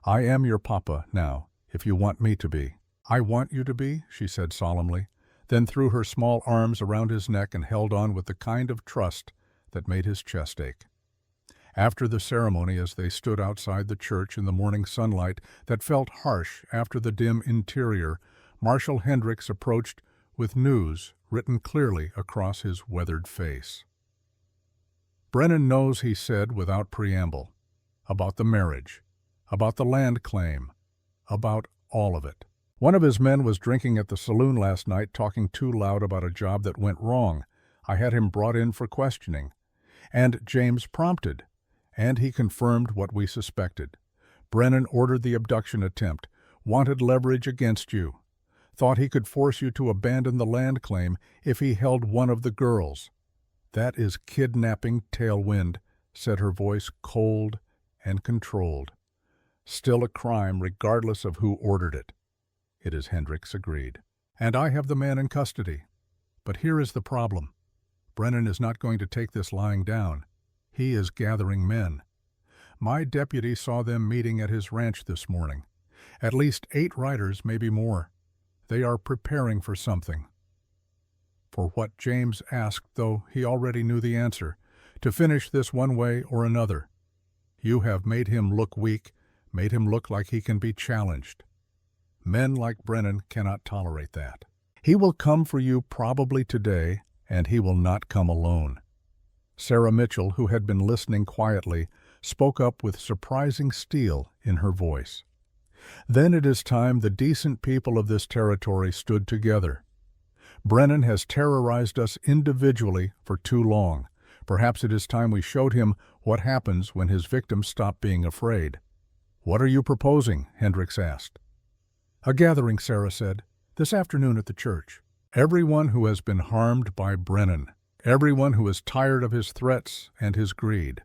"I am your papa now, if you want me to be." "I want you to be," she said solemnly, then threw her small arms around his neck and held on with the kind of trust that made his chest ache. After the ceremony, as they stood outside the church in the morning sunlight that felt harsh after the dim interior, Marshal Hendricks approached with news written clearly across his weathered face. "Brennan knows," he said without preamble, "about the marriage, about the land claim, about all of it. One of his men was drinking at the saloon last night, talking too loud about a job that went wrong. I had him brought in for questioning. And James prompted, and he confirmed what we suspected. Brennan ordered the abduction attempt, wanted leverage against you, thought he could force you to abandon the land claim if he held one of the girls." "That is kidnapping, Tailwind," said her voice cold and controlled. "Still a crime regardless of who ordered it." "It is," Hendricks agreed. "And I have the man in custody. But here is the problem. Brennan is not going to take this lying down. He is gathering men. My deputy saw them meeting at his ranch this morning. At least 8 riders, maybe more. They are preparing for something." For what James asked, though he already knew the answer, to finish this one way or another. "You have made him look weak, made him look like he can be challenged. Men like Brennan cannot tolerate that. He will come for you probably today, and he will not come alone." Sarah Mitchell, who had been listening quietly, spoke up with surprising steel in her voice. "Then it is time the decent people of this territory stood together. Brennan has terrorized us individually for too long. Perhaps it is time we showed him what happens when his victims stop being afraid." "What are you proposing?" Hendricks asked. "A gathering," Sarah said, "this afternoon at the church. Everyone who has been harmed by Brennan. Everyone who is tired of his threats and his greed.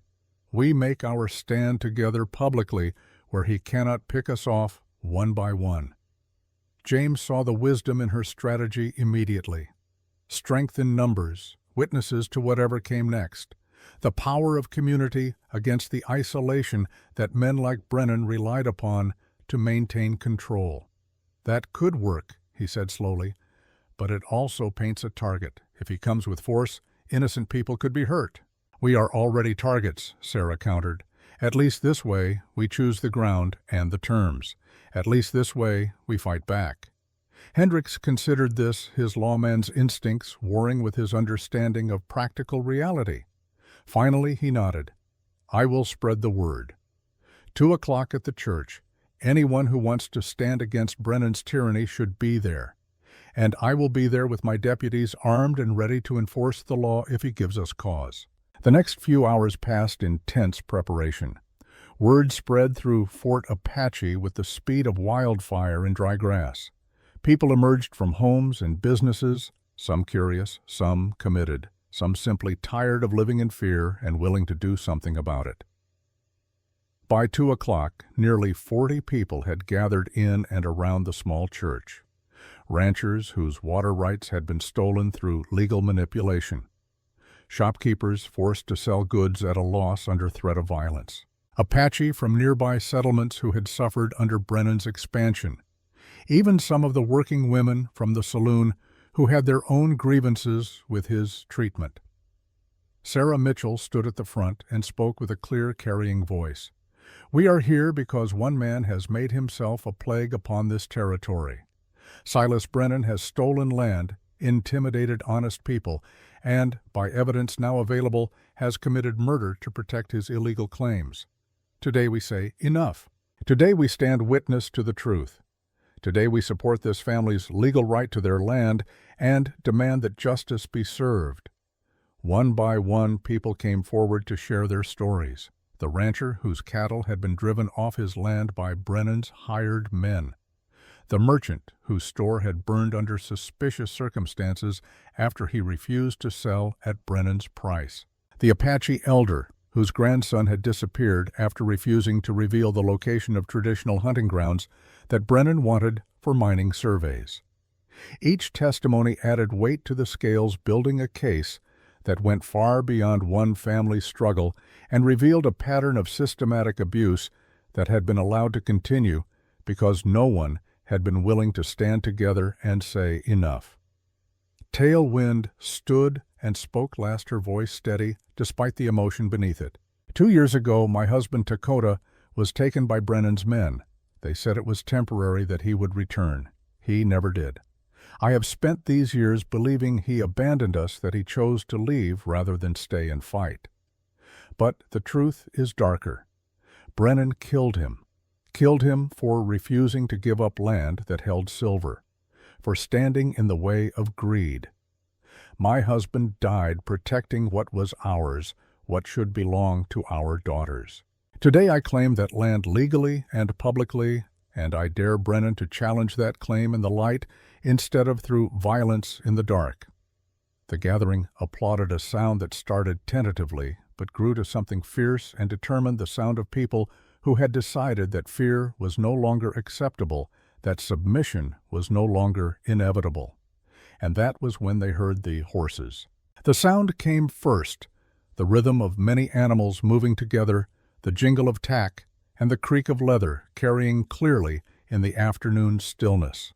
We make our stand together publicly where he cannot pick us off one by one." James saw the wisdom in her strategy immediately. Strength in numbers, witnesses to whatever came next. The power of community against the isolation that men like Brennan relied upon to maintain control. "That could work," he said slowly, "but it also paints a target. If he comes with force, innocent people could be hurt." "We are already targets," Sarah countered. "At least this way we choose the ground and the terms. At least this way we fight back." Hendricks considered this his lawman's instincts warring with his understanding of practical reality. Finally he nodded. "I will spread the word. 2 o'clock at the church. Anyone who wants to stand against Brennan's tyranny should be there. And I will be there with my deputies armed and ready to enforce the law if he gives us cause." The next few hours passed in tense preparation. Word spread through Fort Apache with the speed of wildfire in dry grass. People emerged from homes and businesses, some curious, some committed, some simply tired of living in fear and willing to do something about it. By 2 o'clock, nearly 40 people had gathered in and around the small church. Ranchers whose water rights had been stolen through legal manipulation. Shopkeepers forced to sell goods at a loss under threat of violence. Apache from nearby settlements who had suffered under Brennan's expansion. Even some of the working women from the saloon who had their own grievances with his treatment. Sarah Mitchell stood at the front and spoke with a clear, carrying voice. "We are here because one man has made himself a plague upon this territory. Silas Brennan has stolen land, intimidated honest people, and, by evidence now available, has committed murder to protect his illegal claims. Today we say, enough. Today we stand witness to the truth. Today we support this family's legal right to their land and demand that justice be served." One by one, people came forward to share their stories. The rancher whose cattle had been driven off his land by Brennan's hired men. The merchant whose store had burned under suspicious circumstances after he refused to sell at Brennan's price. The Apache elder whose grandson had disappeared after refusing to reveal the location of traditional hunting grounds that Brennan wanted for mining surveys. Each testimony added weight to the scales, building a case that went far beyond one family's struggle and revealed a pattern of systematic abuse that had been allowed to continue because no one had been willing to stand together and say enough. Tailwind stood and spoke last, her voice steady despite the emotion beneath it. 2 years ago, my husband Dakota was taken by Brennan's men. They said it was temporary, that he would return. He never did. I have spent these years believing he abandoned us, that he chose to leave rather than stay and fight. But the truth is darker. Brennan killed him. Killed him for refusing to give up land that held silver, for standing in the way of greed. My husband died protecting what was ours, what should belong to our daughters. Today I claim that land legally and publicly, and I dare Brennan to challenge that claim in the light instead of through violence in the dark. The gathering applauded a sound that started tentatively but grew to something fierce and determined, the sound of people who had decided that fear was no longer acceptable, that submission was no longer inevitable. And that was when they heard the horses. The sound came first, the rhythm of many animals moving together, the jingle of tack, and the creak of leather carrying clearly in the afternoon stillness.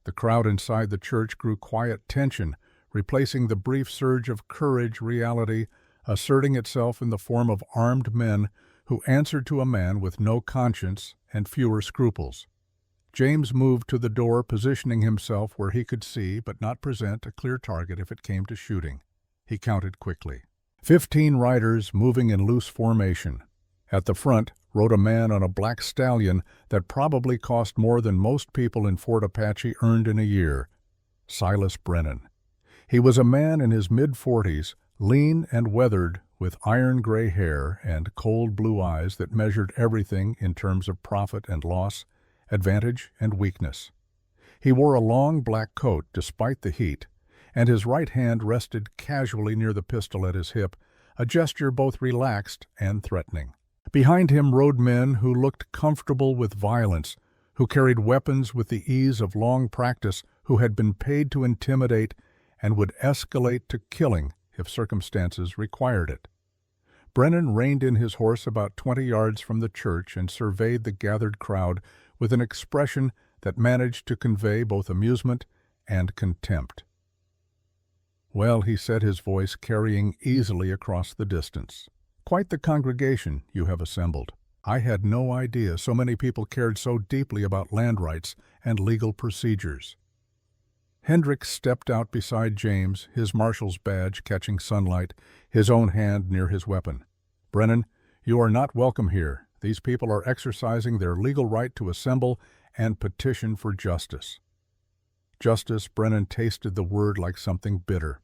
The crowd inside the church grew quiet tension, replacing the brief surge of courage reality, asserting itself in the form of armed men who answered to a man with no conscience and fewer scruples. James moved to the door, positioning himself where he could see but not present a clear target if it came to shooting. He counted quickly. 15 riders moving in loose formation. At the front rode a man on a black stallion that probably cost more than most people in Fort Apache earned in a year. Silas Brennan. He was a man in his mid-40s, lean and weathered, with iron-gray hair and cold blue eyes that measured everything in terms of profit and loss, advantage and weakness. He wore a long black coat despite the heat, and his right hand rested casually near the pistol at his hip, a gesture both relaxed and threatening. Behind him rode men who looked comfortable with violence, who carried weapons with the ease of long practice, who had been paid to intimidate and would escalate to killing if circumstances required it. Brennan reined in his horse about 20 yards from the church and surveyed the gathered crowd with an expression that managed to convey both amusement and contempt. "Well," he said, his voice carrying easily across the distance, "quite the congregation you have assembled. I had no idea so many people cared so deeply about land rights and legal procedures." Hendricks stepped out beside James, his marshal's badge catching sunlight, his own hand near his weapon. "Brennan, you are not welcome here. These people are exercising their legal right to assemble and petition for justice." Justice, Brennan tasted the word like something bitter.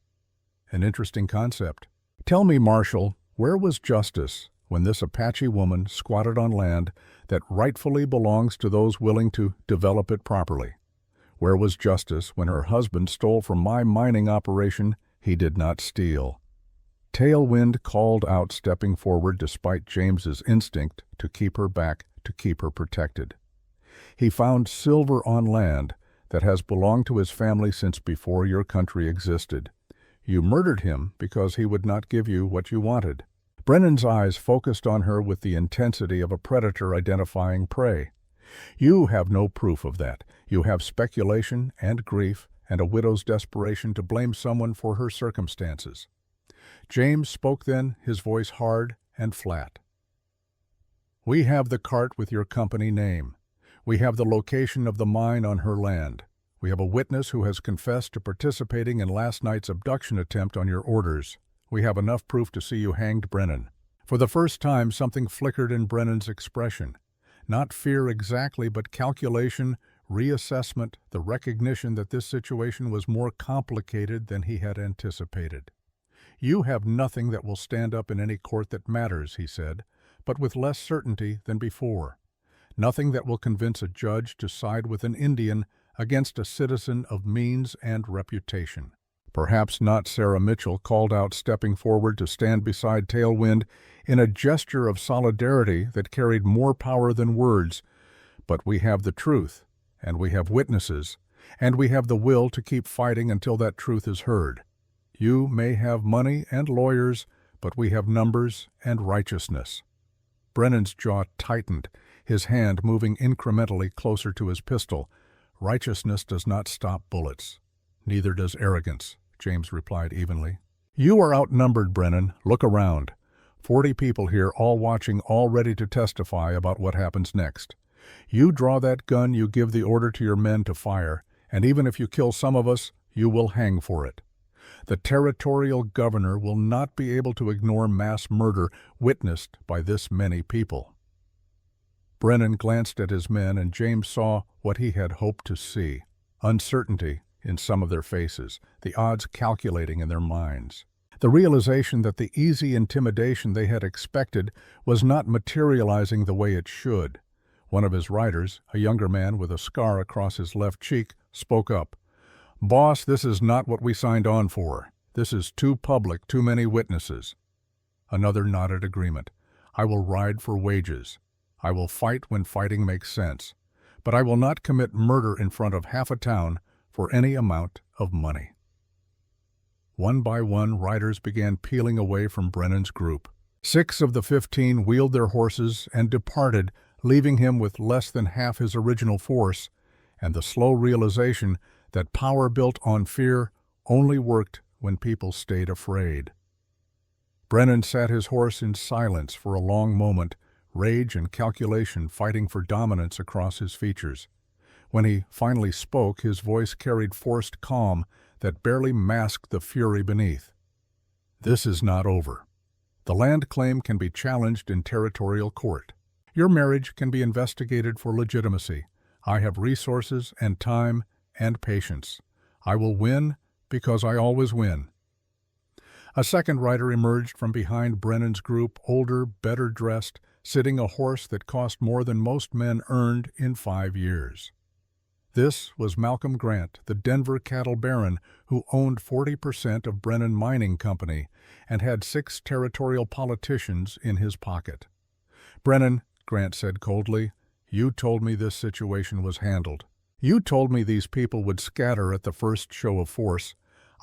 An interesting concept. "Tell me, Marshal, where was justice when this Apache woman squatted on land that rightfully belongs to those willing to develop it properly? Where was justice when her husband stole from my mining operation he did not steal? Tailwind called out, stepping forward despite James's instinct to keep her back, to keep her protected. He found silver on land that has belonged to his family since before your country existed. You murdered him because he would not give you what you wanted. Brennan's eyes focused on her with the intensity of a predator identifying prey. You have no proof of that. You have speculation and grief and a widow's desperation to blame someone for her circumstances. James spoke then, his voice hard and flat. We have the cart with your company name. We have the location of the mine on her land. We have a witness who has confessed to participating in last night's abduction attempt on your orders. We have enough proof to see you hanged, Brennan. For the first time, something flickered in Brennan's expression. Not fear exactly, but calculation, reassessment, the recognition that this situation was more complicated than he had anticipated. You have nothing that will stand up in any court that matters, he said, but with less certainty than before. Nothing that will convince a judge to side with an Indian against a citizen of means and reputation. Perhaps not, Sarah Mitchell called out, stepping forward to stand beside Tailwind in a gesture of solidarity that carried more power than words. But we have the truth, and we have witnesses, and we have the will to keep fighting until that truth is heard. You may have money and lawyers, but we have numbers and righteousness. Brennan's jaw tightened, his hand moving incrementally closer to his pistol. Righteousness does not stop bullets. Neither does arrogance, James replied evenly. You are outnumbered, Brennan. Look around. 40 people here, all watching, all ready to testify about what happens next. You draw that gun, you give the order to your men to fire, and even if you kill some of us, you will hang for it. The territorial governor will not be able to ignore mass murder witnessed by this many people. Brennan glanced at his men, and James saw what he had hoped to see: uncertainty in some of their faces, the odds calculating in their minds. The realization that the easy intimidation they had expected was not materializing the way it should. One of his riders, a younger man with a scar across his left cheek, spoke up. Boss, this is not what we signed on for. This is too public, too many witnesses. Another nodded agreement. I will ride for wages. I will fight when fighting makes sense. But I will not commit murder in front of half a town for any amount of money. One by one, riders began peeling away from Brennan's group. 6 of the 15 wheeled their horses and departed, leaving him with less than half his original force, and the slow realization that power built on fear only worked when people stayed afraid. Brennan sat his horse in silence for a long moment, rage and calculation fighting for dominance across his features. When he finally spoke, his voice carried forced calm that barely masked the fury beneath. This is not over. The land claim can be challenged in territorial court. Your marriage can be investigated for legitimacy. I have resources and time and patience. I will win because I always win. A second rider emerged from behind Brennan's group, older, better dressed, sitting a horse that cost more than most men earned in 5 years. This was Malcolm Grant, the Denver cattle baron who owned 40% of Brennan Mining Company and had 6 territorial politicians in his pocket. Brennan, Grant said coldly, you told me this situation was handled. You told me these people would scatter at the first show of force.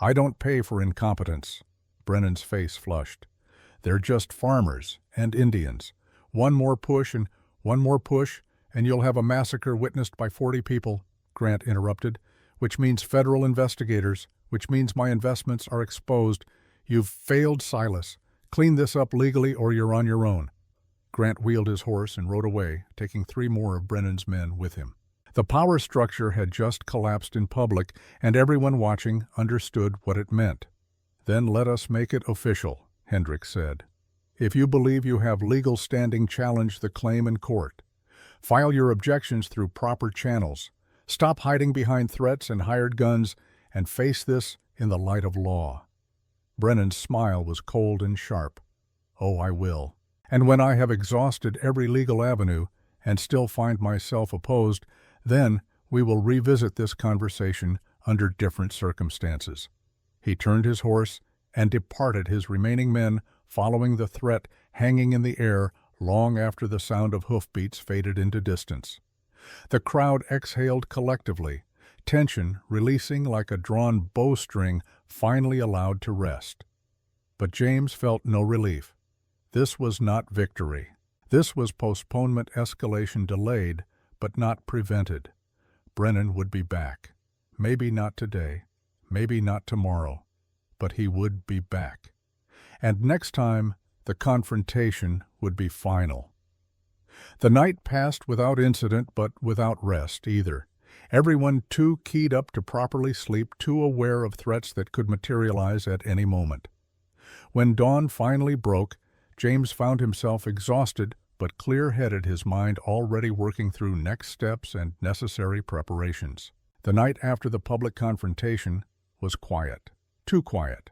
I don't pay for incompetence. Brennan's face flushed. They're just farmers and Indians. One more push, and you'll have a massacre witnessed by 40 people, Grant interrupted, which means federal investigators, which means my investments are exposed. You've failed, Silas. Clean this up legally or you're on your own. Grant wheeled his horse and rode away, taking 3 more of Brennan's men with him. The power structure had just collapsed in public, and everyone watching understood what it meant. Then let us make it official, Hendricks said. If you believe you have legal standing, challenge the claim in court. File your objections through proper channels. Stop hiding behind threats and hired guns, and face this in the light of law. Brennan's smile was cold and sharp. Oh, I will. And when I have exhausted every legal avenue and still find myself opposed, then we will revisit this conversation under different circumstances." He turned his horse and departed, his remaining men following the threat hanging in the air long after the sound of hoofbeats faded into distance. The crowd exhaled collectively, tension releasing like a drawn bowstring finally allowed to rest. But James felt no relief. This was not victory. This was postponement, escalation delayed, but not prevented. Brennan would be back. Maybe not today, maybe not tomorrow, but he would be back. And next time, the confrontation would be final. The night passed without incident, but without rest either. Everyone too keyed up to properly sleep, too aware of threats that could materialize at any moment. When dawn finally broke, James found himself exhausted but clear-headed, his mind already working through next steps and necessary preparations. The night after the public confrontation was quiet. Too quiet.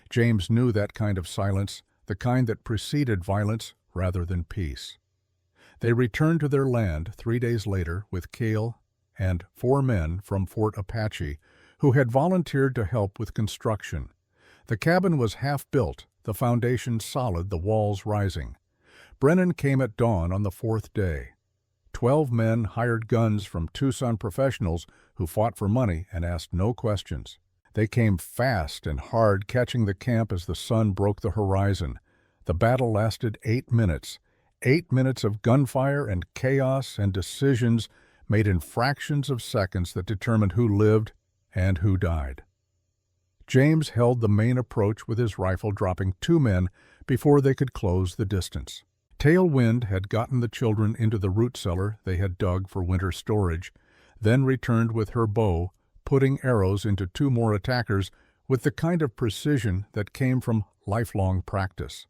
James knew that kind of silence, the kind that preceded violence rather than peace. They returned to their land 3 days later with Cale and 4 men from Fort Apache who had volunteered to help with construction. The cabin was half built, the foundation solid, the walls rising. Brennan came at dawn on the 4th day. 12 men hired guns from Tucson professionals who fought for money and asked no questions. They came fast and hard, catching the camp as the sun broke the horizon. The battle lasted 8 minutes. 8 minutes of gunfire and chaos and decisions made in fractions of seconds that determined who lived and who died. James held the main approach with his rifle, dropping 2 men before they could close the distance. Tailwind had gotten the children into the root cellar they had dug for winter storage, then returned with her bow, putting arrows into 2 more attackers with the kind of precision that came from lifelong practice.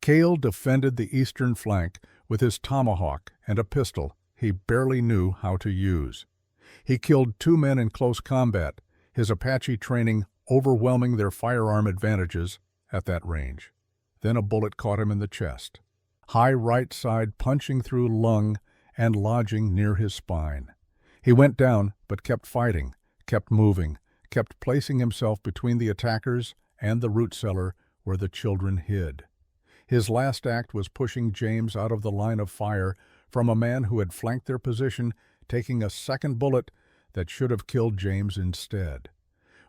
Cale defended the eastern flank with his tomahawk and a pistol he barely knew how to use. He killed 2 men in close combat, his Apache training overwhelming their firearm advantages at that range. Then a bullet caught him in the chest, high right side punching through lung and lodging near his spine. He went down, but kept fighting, kept moving, kept placing himself between the attackers and the root cellar where the children hid. His last act was pushing James out of the line of fire from a man who had flanked their position, taking a second bullet that should have killed James instead.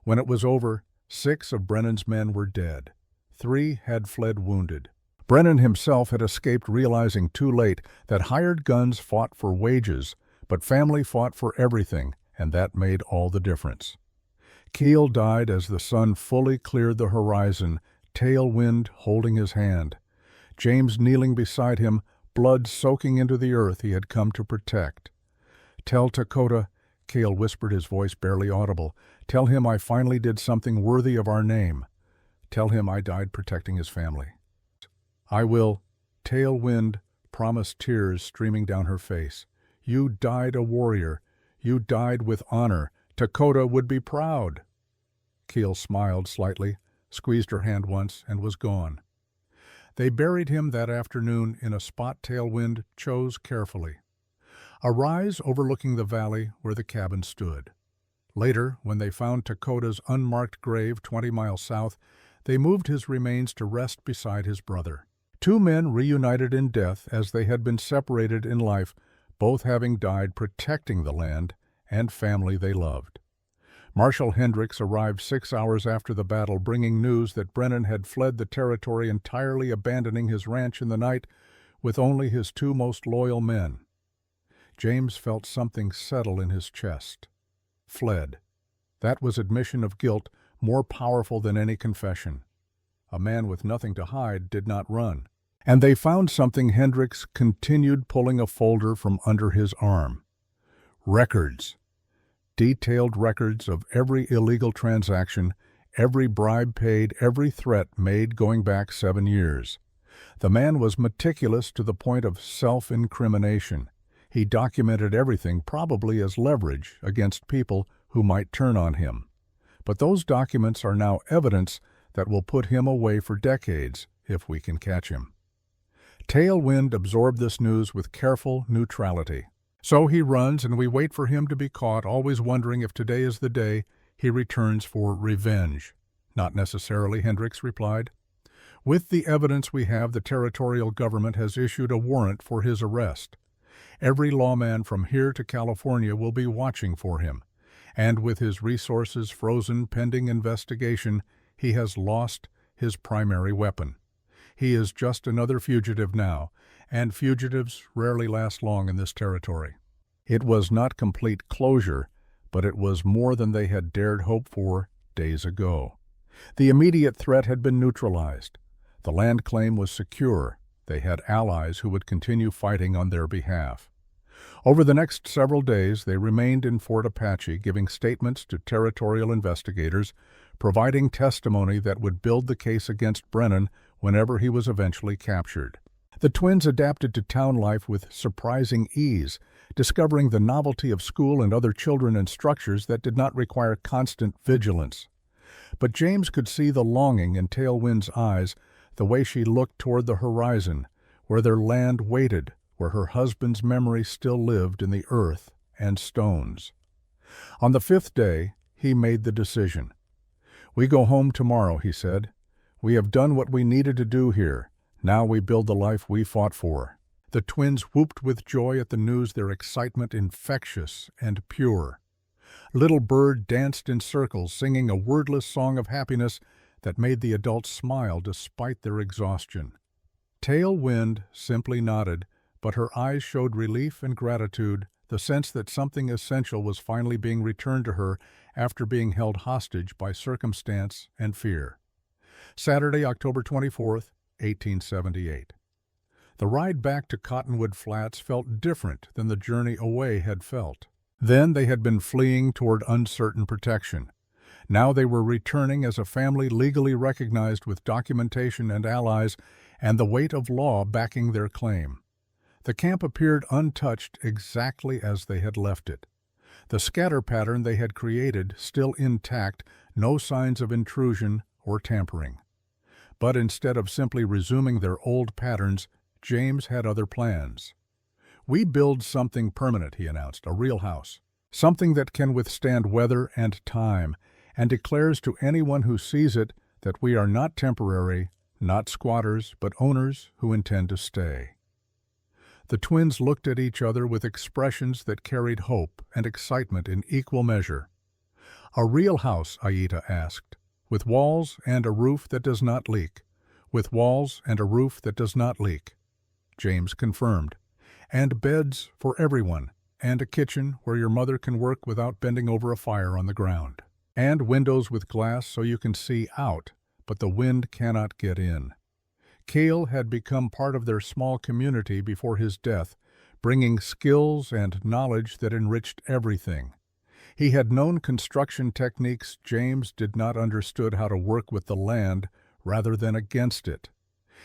When it was over, 6 of Brennan's men were dead. 3 had fled wounded. Brennan himself had escaped, realizing too late that hired guns fought for wages, but family fought for everything, and that made all the difference. Cale died as the sun fully cleared the horizon, Tailwind holding his hand. James kneeling beside him, blood soaking into the earth he had come to protect. "Tell Dakota," Cale whispered, his voice barely audible. "Tell him I finally did something worthy of our name. Tell him I died protecting his family." "I will," Tailwind promised, tears streaming down her face. "You died a warrior. You died with honor. Dakota would be proud." Cale smiled slightly, squeezed her hand once, and was gone. They buried him that afternoon in a spot Tailwind chose carefully, a rise overlooking the valley where the cabin stood. Later, when they found Dakota's unmarked grave 20 miles south, they moved his remains to rest beside his brother. 2 men reunited in death as they had been separated in life, both having died protecting the land and family they loved. Marshal Hendricks arrived 6 hours after the battle, bringing news that Brennan had fled the territory, entirely abandoning his ranch in the night with only his 2 most loyal men. James felt something settle in his chest. Fled. That was admission of guilt, more powerful than any confession. A man with nothing to hide did not run. And they found something. Hendricks continued, pulling a folder from under his arm. Records. Detailed records of every illegal transaction, every bribe paid, every threat made going back 7 years. The man was meticulous to the point of self-incrimination. He documented everything, probably as leverage against people who might turn on him. But those documents are now evidence that will put him away for decades if we can catch him. Tailwind absorbed this news with careful neutrality. So he runs, and we wait for him to be caught, always wondering if today is the day he returns for revenge. Not necessarily, Hendricks replied. With the evidence we have, the territorial government has issued a warrant for his arrest. Every lawman from here to California will be watching for him, and with his resources frozen pending investigation, he has lost his primary weapon. He is just another fugitive now, and fugitives rarely last long in this territory. It was not complete closure, but it was more than they had dared hope for days ago. The immediate threat had been neutralized. The land claim was secure. They had allies who would continue fighting on their behalf. Over the next several days, they remained in Fort Apache, giving statements to territorial investigators, providing testimony that would build the case against Brennan whenever he was eventually captured. The twins adapted to town life with surprising ease, discovering the novelty of school and other children and structures that did not require constant vigilance. But James could see the longing in Tailwind's eyes, the way she looked toward the horizon, where their land waited, where her husband's memory still lived in the earth and stones. On the 5th day, he made the decision. "We go home tomorrow," he said. "We have done what we needed to do here. Now we build the life we fought for." The twins whooped with joy at the news, their excitement infectious and pure. Little Bird danced in circles, singing a wordless song of happiness that made the adults smile despite their exhaustion. Tailwind simply nodded, but her eyes showed relief and gratitude, the sense that something essential was finally being returned to her after being held hostage by circumstance and fear. Saturday, October 24th, 1878. The ride back to Cottonwood Flats felt different than the journey away had felt. Then they had been fleeing toward uncertain protection. Now they were returning as a family legally recognized with documentation and allies, and the weight of law backing their claim. The camp appeared untouched exactly as they had left it. The scatter pattern they had created still intact, no signs of intrusion or tampering. But instead of simply resuming their old patterns, James had other plans. "We build something permanent," he announced, "a real house. Something that can withstand weather and time, and declares to anyone who sees it that we are not temporary, not squatters, but owners who intend to stay." The twins looked at each other with expressions that carried hope and excitement in equal measure. "A real house," Aida asked, "with walls and a roof that does not leak." "With walls and a roof that does not leak," James confirmed. "And beds for everyone, and a kitchen where your mother can work without bending over a fire on the ground. And windows with glass so you can see out, but the wind cannot get in." Cale had become part of their small community before his death, bringing skills and knowledge that enriched everything. He had known construction techniques James did not understood how to work with the land rather than against it.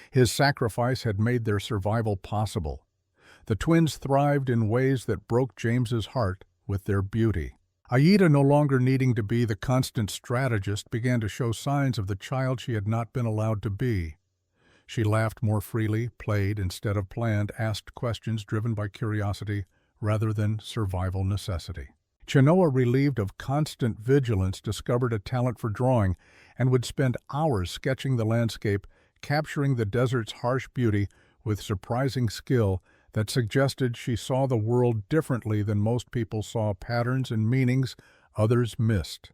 His sacrifice had made their survival possible. The twins thrived in ways that broke James's heart with their beauty. Aida, no longer needing to be the constant strategist, began to show signs of the child she had not been allowed to be. She laughed more freely, played instead of planned, asked questions driven by curiosity rather than survival necessity. Chenoa, relieved of constant vigilance, discovered a talent for drawing and would spend hours sketching the landscape, capturing the desert's harsh beauty with surprising skill that suggested she saw the world differently than most people saw patterns and meanings others missed.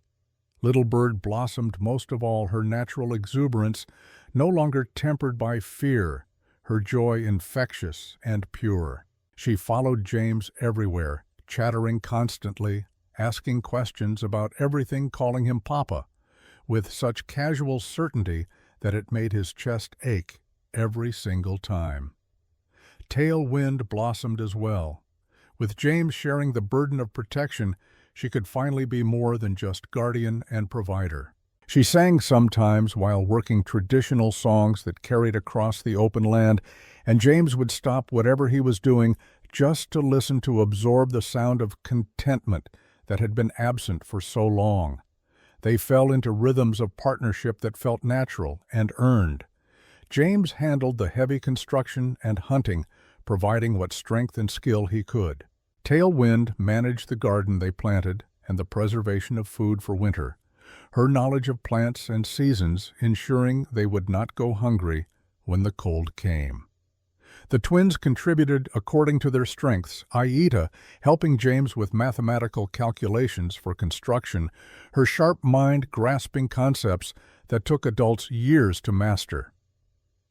Little Bird blossomed most of all, her natural exuberance no longer tempered by fear, her joy infectious and pure. She followed James everywhere, chattering constantly, asking questions about everything, calling him Papa, with such casual certainty that it made his chest ache every single time. Tailwind blossomed as well. With James sharing the burden of protection, she could finally be more than just guardian and provider. She sang sometimes while working traditional songs that carried across the open land, and James would stop whatever he was doing just to listen, to absorb the sound of contentment that had been absent for so long. They fell into rhythms of partnership that felt natural and earned. James handled the heavy construction and hunting, providing what strength and skill he could. Tailwind managed the garden they planted and the preservation of food for winter, her knowledge of plants and seasons ensuring they would not go hungry when the cold came. The twins contributed according to their strengths, Aida helping James with mathematical calculations for construction, her sharp mind grasping concepts that took adults years to master.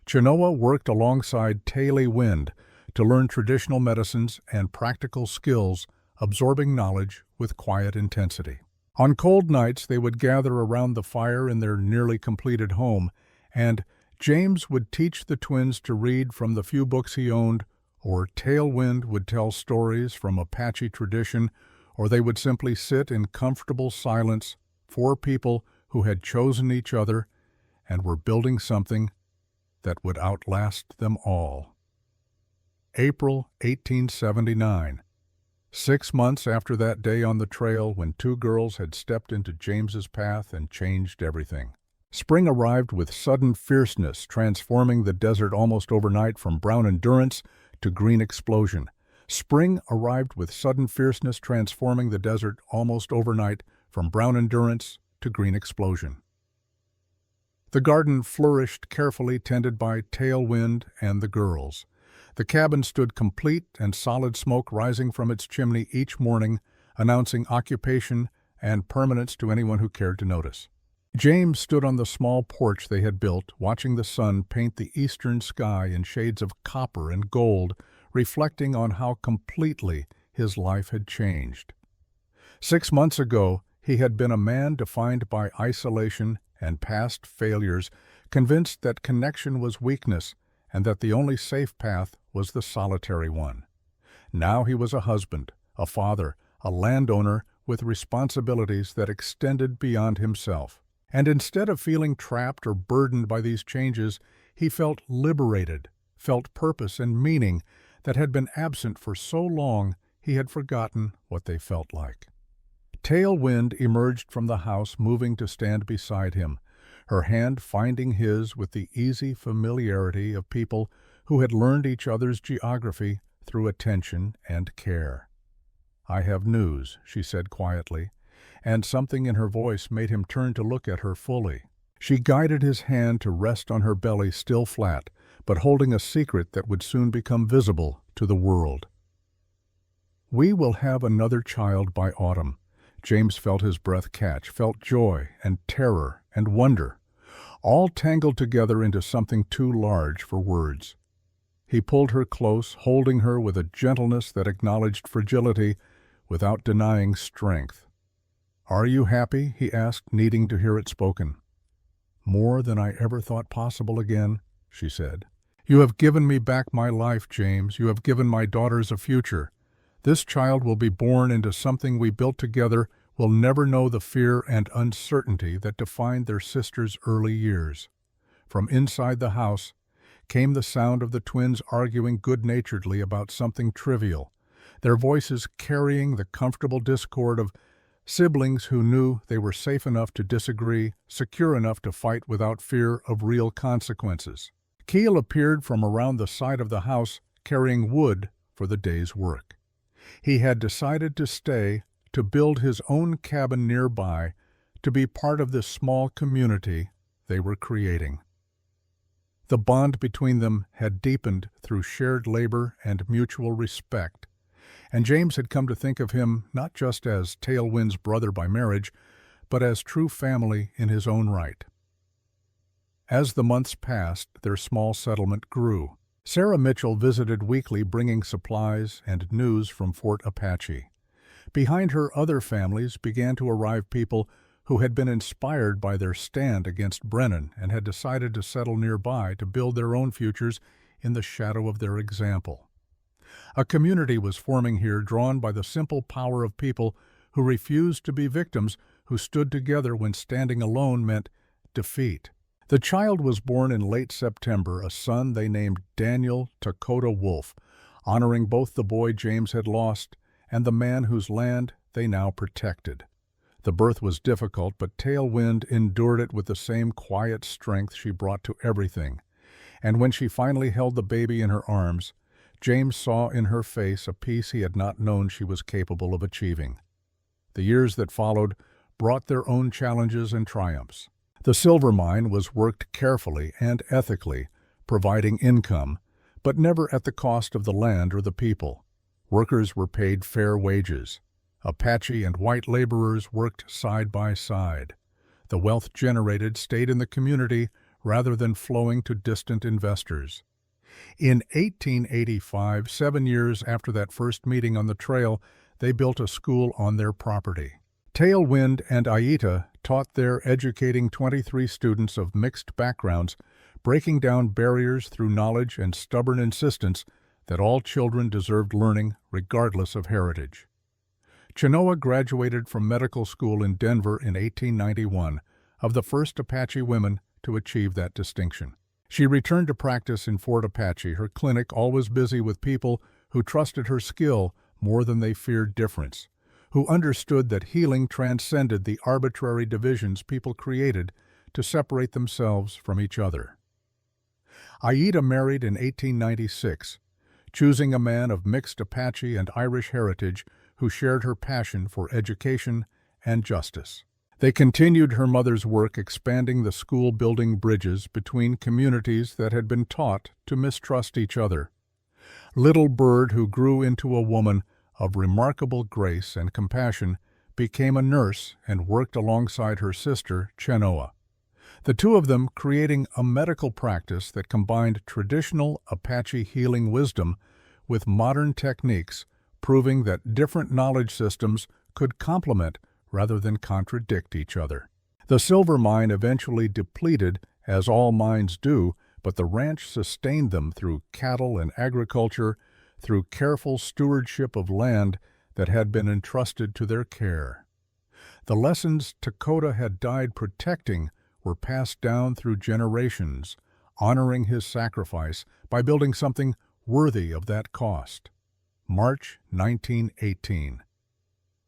Chenoa worked alongside Tailwind to learn traditional medicines and practical skills, absorbing knowledge with quiet intensity. On cold nights, they would gather around the fire in their nearly completed home, and James would teach the twins to read from the few books he owned, or Tailwind would tell stories from Apache tradition, or they would simply sit in comfortable silence, four people who had chosen each other and were building something that would outlast them all. April 1879. 6 months after that day on the trail when two girls had stepped into James's path and changed everything. Spring arrived with sudden fierceness, transforming the desert almost overnight from brown endurance to green explosion. Spring arrived with sudden fierceness, transforming the desert almost overnight from brown endurance to green explosion. The garden flourished, carefully tended by Tailwind and the girls. The cabin stood complete and solid smoke rising from its chimney each morning, announcing occupation and permanence to anyone who cared to notice. James stood on the small porch they had built, watching the sun paint the eastern sky in shades of copper and gold, reflecting on how completely his life had changed. 6 months ago, he had been a man defined by isolation and past failures, convinced that connection was weakness and that the only safe path was the solitary one. Now he was a husband, a father, a landowner with responsibilities that extended beyond himself. And instead of feeling trapped or burdened by these changes, he felt liberated, felt purpose and meaning that had been absent for so long he had forgotten what they felt like. Tailwind emerged from the house, moving to stand beside him, her hand finding his with the easy familiarity of people who had learned each other's geography through attention and care. "I have news," she said quietly, and something in her voice made him turn to look at her fully. She guided his hand to rest on her belly, still flat, but holding a secret that would soon become visible to the world. "We will have another child by autumn." James felt his breath catch, felt joy and terror and wonder, all tangled together into something too large for words. He pulled her close, holding her with a gentleness that acknowledged fragility without denying strength. "Are you happy?" he asked, needing to hear it spoken. "More than I ever thought possible again," she said. "You have given me back my life, James. You have given my daughters a future. This child will be born into something we built together, will never know the fear and uncertainty that defined their sister's early years." From inside the house came the sound of the twins arguing good-naturedly about something trivial, their voices carrying the comfortable discord of siblings who knew they were safe enough to disagree, secure enough to fight without fear of real consequences. Keel appeared from around the side of the house, carrying wood for the day's work. He had decided to stay, to build his own cabin nearby, to be part of this small community they were creating. The bond between them had deepened through shared labor and mutual respect, and James had come to think of him not just as Tailwind's brother by marriage, but as true family in his own right. As the months passed, their small settlement grew. Sarah Mitchell visited weekly, bringing supplies and news from Fort Apache. Behind her, other families began to arrive, people who had been inspired by their stand against Brennan and had decided to settle nearby to build their own futures in the shadow of their example. A community was forming here, drawn by the simple power of people who refused to be victims, who stood together when standing alone meant defeat. The child was born in late September, a son they named Daniel Dakota Wolf, honoring both the boy James had lost and the man whose land they now protected. The birth was difficult, but Tailwind endured it with the same quiet strength she brought to everything. And when she finally held the baby in her arms, James saw in her face a peace he had not known she was capable of achieving. The years that followed brought their own challenges and triumphs. The silver mine was worked carefully and ethically, providing income, but never at the cost of the land or the people. Workers were paid fair wages. Apache and white laborers worked side by side. The wealth generated stayed in the community rather than flowing to distant investors. In 1885, 7 years after that first meeting on the trail, they built a school on their property. Tailwind and Aita taught there, educating 23 students of mixed backgrounds, breaking down barriers through knowledge and stubborn insistence that all children deserved learning regardless of heritage. Chenoa graduated from medical school in Denver in 1891, of the first Apache women to achieve that distinction. She returned to practice in Fort Apache, her clinic always busy with people who trusted her skill more than they feared difference, who understood that healing transcended the arbitrary divisions people created to separate themselves from each other. Aida married in 1896, choosing a man of mixed Apache and Irish heritage who shared her passion for education and justice. They continued her mother's work, expanding the school, building bridges between communities that had been taught to mistrust each other. Little Bird, who grew into a woman of remarkable grace and compassion, became a nurse and worked alongside her sister, Chenoa. The two of them creating a medical practice that combined traditional Apache healing wisdom with modern techniques, proving that different knowledge systems could complement rather than contradict each other. The silver mine eventually depleted, as all mines do, but the ranch sustained them through cattle and agriculture, through careful stewardship of land that had been entrusted to their care. The lessons Dakota had died protecting were passed down through generations, honoring his sacrifice by building something worthy of that cost. March 1918.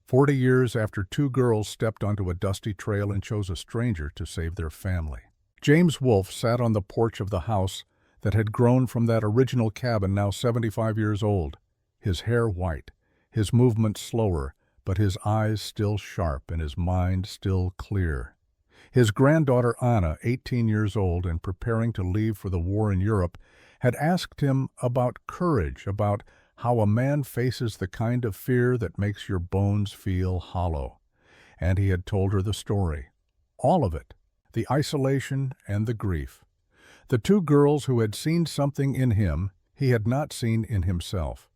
40 years after two girls stepped onto a dusty trail and chose a stranger to save their family. James Wolfe sat on the porch of the house that had grown from that original cabin, now 75 years old, his hair white, his movement slower, but his eyes still sharp and his mind still clear. His granddaughter Anna, 18 years old and preparing to leave for the war in Europe, had asked him about courage, about how a man faces the kind of fear that makes your bones feel hollow. And he had told her the story, all of it, the isolation and the grief. The two girls who had seen something in him he had not seen in himself.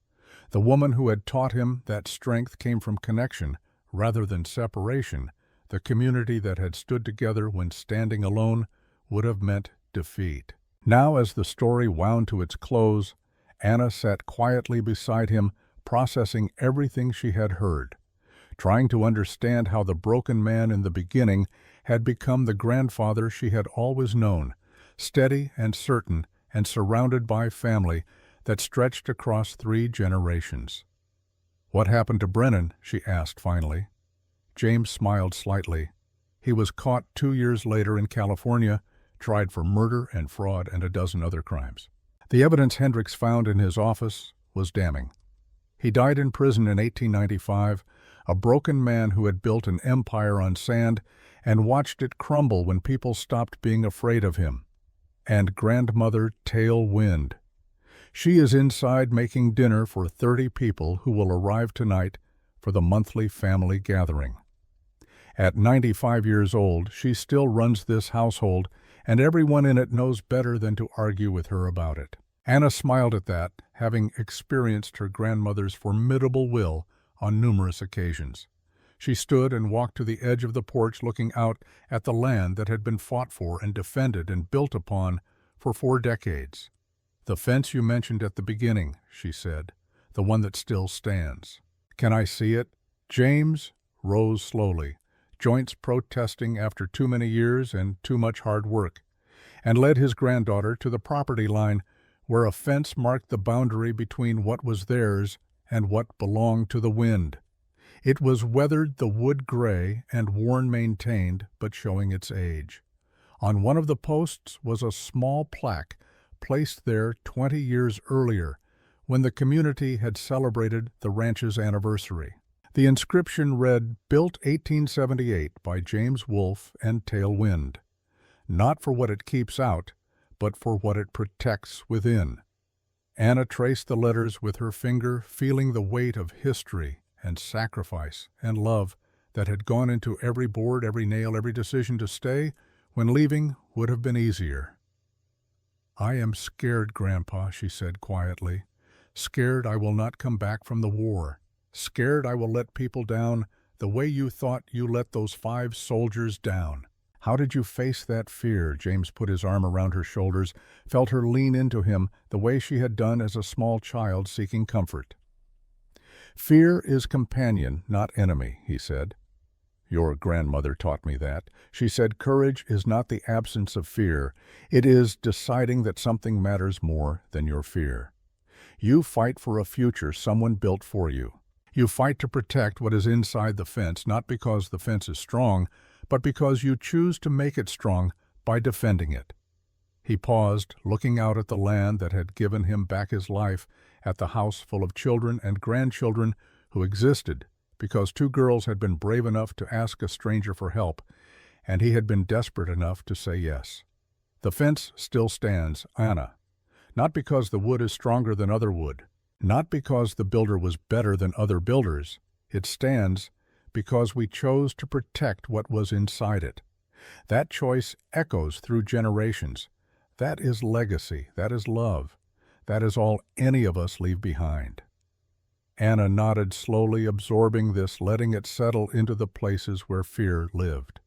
The woman who had taught him that strength came from connection rather than separation, the community that had stood together when standing alone would have meant defeat. Now, as the story wound to its close, Anna sat quietly beside him, processing everything she had heard, trying to understand how the broken man in the beginning had become the grandfather she had always known, steady and certain and surrounded by family that stretched across 3 generations. "What happened to Brennan?" she asked finally. James smiled slightly. He was caught 2 years later in California, tried for murder and fraud and a dozen other crimes. The evidence Hendricks found in his office was damning. He died in prison in 1895, a broken man who had built an empire on sand and watched it crumble when people stopped being afraid of him. And grandmother Tailwind. She is inside making dinner for 30 people who will arrive tonight for the monthly family gathering. At 95 years old, she still runs this household, and everyone in it knows better than to argue with her about it. Anna smiled at that, having experienced her grandmother's formidable will on numerous occasions. She stood and walked to the edge of the porch, looking out at the land that had been fought for and defended and built upon for 4 decades. "The fence you mentioned at the beginning," she said, "the one that still stands. Can I see it?" James rose slowly, joints protesting after too many years and too much hard work, and led his granddaughter to the property line where a fence marked the boundary between what was theirs and what belonged to the wind. It was weathered the wood gray and worn maintained, but showing its age. On one of the posts was a small plaque placed there 20 years earlier, when the community had celebrated the ranch's anniversary. The inscription read, "Built 1878 by James Wolfe and Tailwind," not for what it keeps out, but for what it protects within. Anna traced the letters with her finger, feeling the weight of history and sacrifice and love that had gone into every board, every nail, every decision to stay when leaving would have been easier. "I am scared, Grandpa," she said quietly. "Scared I will not come back from the war. Scared I will let people down the way you thought you let those 5 soldiers down." "How did you face that fear?" James put his arm around her shoulders, felt her lean into him the way she had done as a small child seeking comfort. "Fear is companion, not enemy," he said. "Your grandmother taught me that. She said courage is not the absence of fear. It is deciding that something matters more than your fear. You fight for a future someone built for you. You fight to protect what is inside the fence, not because the fence is strong, but because you choose to make it strong by defending it." He paused, looking out at the land that had given him back his life, at the house full of children and grandchildren who existed because 2 girls had been brave enough to ask a stranger for help, and he had been desperate enough to say yes. "The fence still stands, Anna. Not because the wood is stronger than other wood. Not because the builder was better than other builders. It stands because we chose to protect what was inside it. That choice echoes through generations. That is legacy. That is love. That is all any of us leave behind." Anna nodded slowly, absorbing this, letting it settle into the places where fear lived.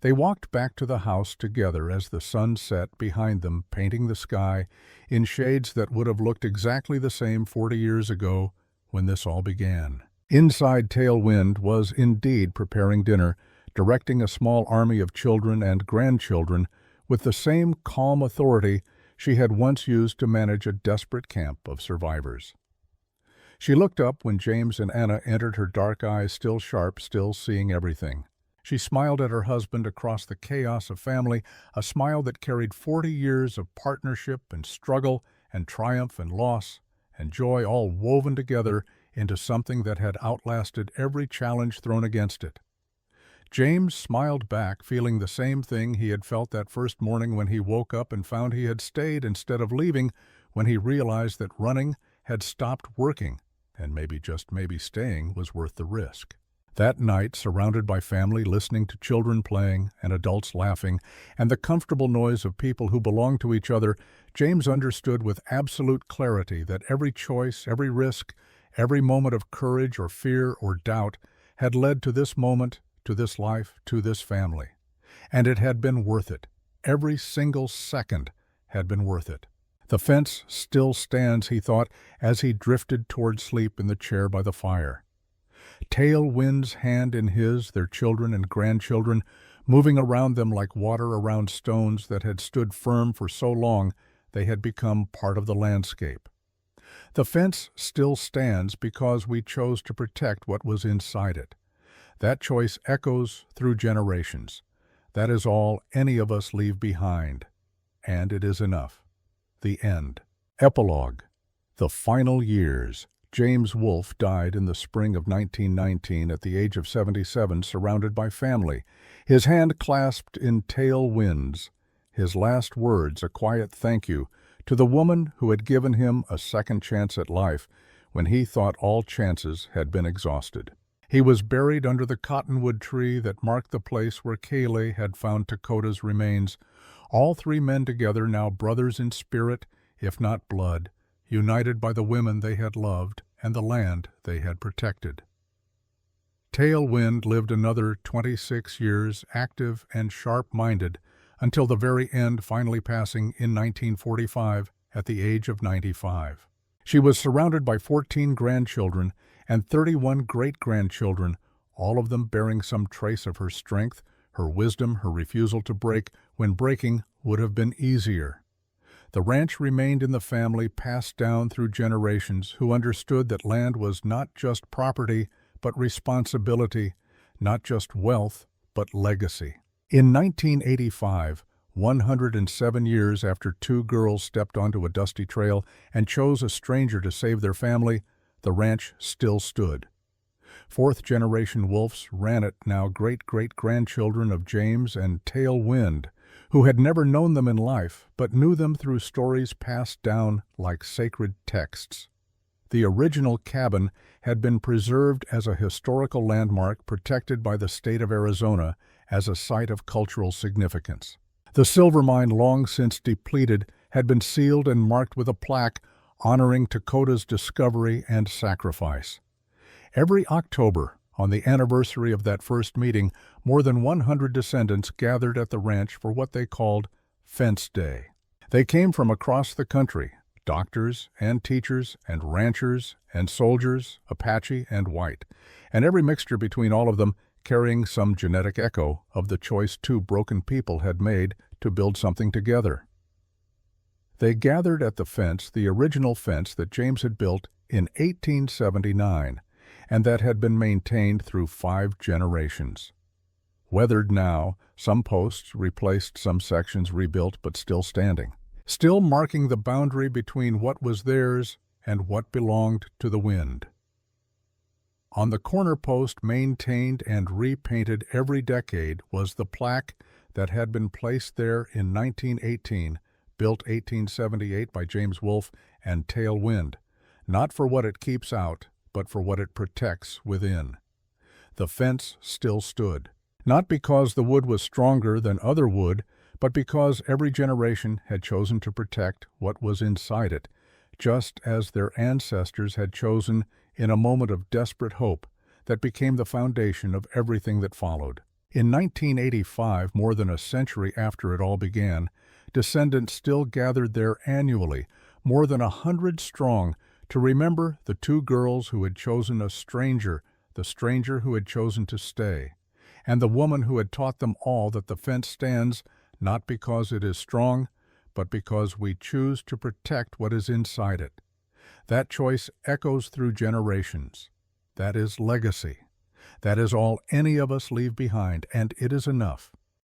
They walked back to the house together as the sun set behind them, painting the sky in shades that would have looked exactly the same 40 years ago when this all began. Inside, Tailwind was indeed preparing dinner, directing a small army of children and grandchildren with the same calm authority she had once used to manage a desperate camp of survivors. She looked up when James and Anna entered, her dark eyes still sharp, still seeing everything. She smiled at her husband across the chaos of family, a smile that carried 40 years of partnership and struggle and triumph and loss and joy all woven together into something that had outlasted every challenge thrown against it. James smiled back, feeling the same thing he had felt that first morning when he woke up and found he had stayed instead of leaving, when he realized that running had stopped working, and maybe, just maybe, staying was worth the risk. That night, surrounded by family, listening to children playing and adults laughing, and the comfortable noise of people who belonged to each other, James understood with absolute clarity that every choice, every risk, every moment of courage or fear or doubt had led to this moment, to this life, to this family. And it had been worth it. Every single second had been worth it. "The fence still stands," he thought, as he drifted toward sleep in the chair by the fire. Tailwind's hand in his, their children and grandchildren, moving around them like water around stones that had stood firm for so long they had become part of the landscape. "The fence still stands because we chose to protect what was inside it. That choice echoes through generations. That is all any of us leave behind. And it is enough." The end. Epilogue. The final years. James Wolfe died in the spring of 1919 at the age of 77, surrounded by family, his hand clasped in Tailwind's. His last words a quiet thank you to the woman who had given him a second chance at life when he thought all chances had been exhausted. He was buried under the cottonwood tree that marked the place where Kayleigh had found Dakota's remains. All 3 men together, now brothers in spirit, if not blood, united by the women they had loved and the land they had protected. Tailwind lived another 26 years, active and sharp-minded, until the very end, finally passing in 1945 at the age of 95. She was surrounded by 14 grandchildren and 31 great-grandchildren, all of them bearing some trace of her strength, her wisdom, her refusal to break when breaking would have been easier. The ranch remained in the family, passed down through generations, who understood that land was not just property, but responsibility, not just wealth, but legacy. In 1985, 107 years after two girls stepped onto a dusty trail and chose a stranger to save their family, the ranch still stood. Fourth-generation Wolfs ran it, now great-great-grandchildren of James and Tail Wind, who had never known them in life, but knew them through stories passed down like sacred texts. The original cabin had been preserved as a historical landmark protected by the state of Arizona as a site of cultural significance. The silver mine, long since depleted, had been sealed and marked with a plaque honoring Dakota's discovery and sacrifice. Every October, on the anniversary of that first meeting, more than 100 descendants gathered at the ranch for what they called Fence Day. They came from across the country, doctors and teachers and ranchers and soldiers, Apache and white, and every mixture between all of them carrying some genetic echo of the choice two broken people had made to build something together. They gathered at the fence, the original fence that James had built in 1879, and that had been maintained through 5 generations. Weathered now, some posts replaced, some sections rebuilt, but still standing, still marking the boundary between what was theirs and what belonged to the wind. On the corner post, maintained and repainted every decade, was the plaque that had been placed there in 1918, built 1878 by James Wolfe and Tail Wind, not for what it keeps out, but for what it protects within. The fence still stood, not because the wood was stronger than other wood, but because every generation had chosen to protect what was inside it, just as their ancestors had chosen in a moment of desperate hope that became the foundation of everything that followed. In 1985, more than a century after it all began, descendants still gathered there annually, more than 100 strong, to remember the two girls who had chosen a stranger, the stranger who had chosen to stay, and the woman who had taught them all that the fence stands not because it is strong, but because we choose to protect what is inside it. That choice echoes through generations. That is legacy. That is all any of us leave behind, and it is enough.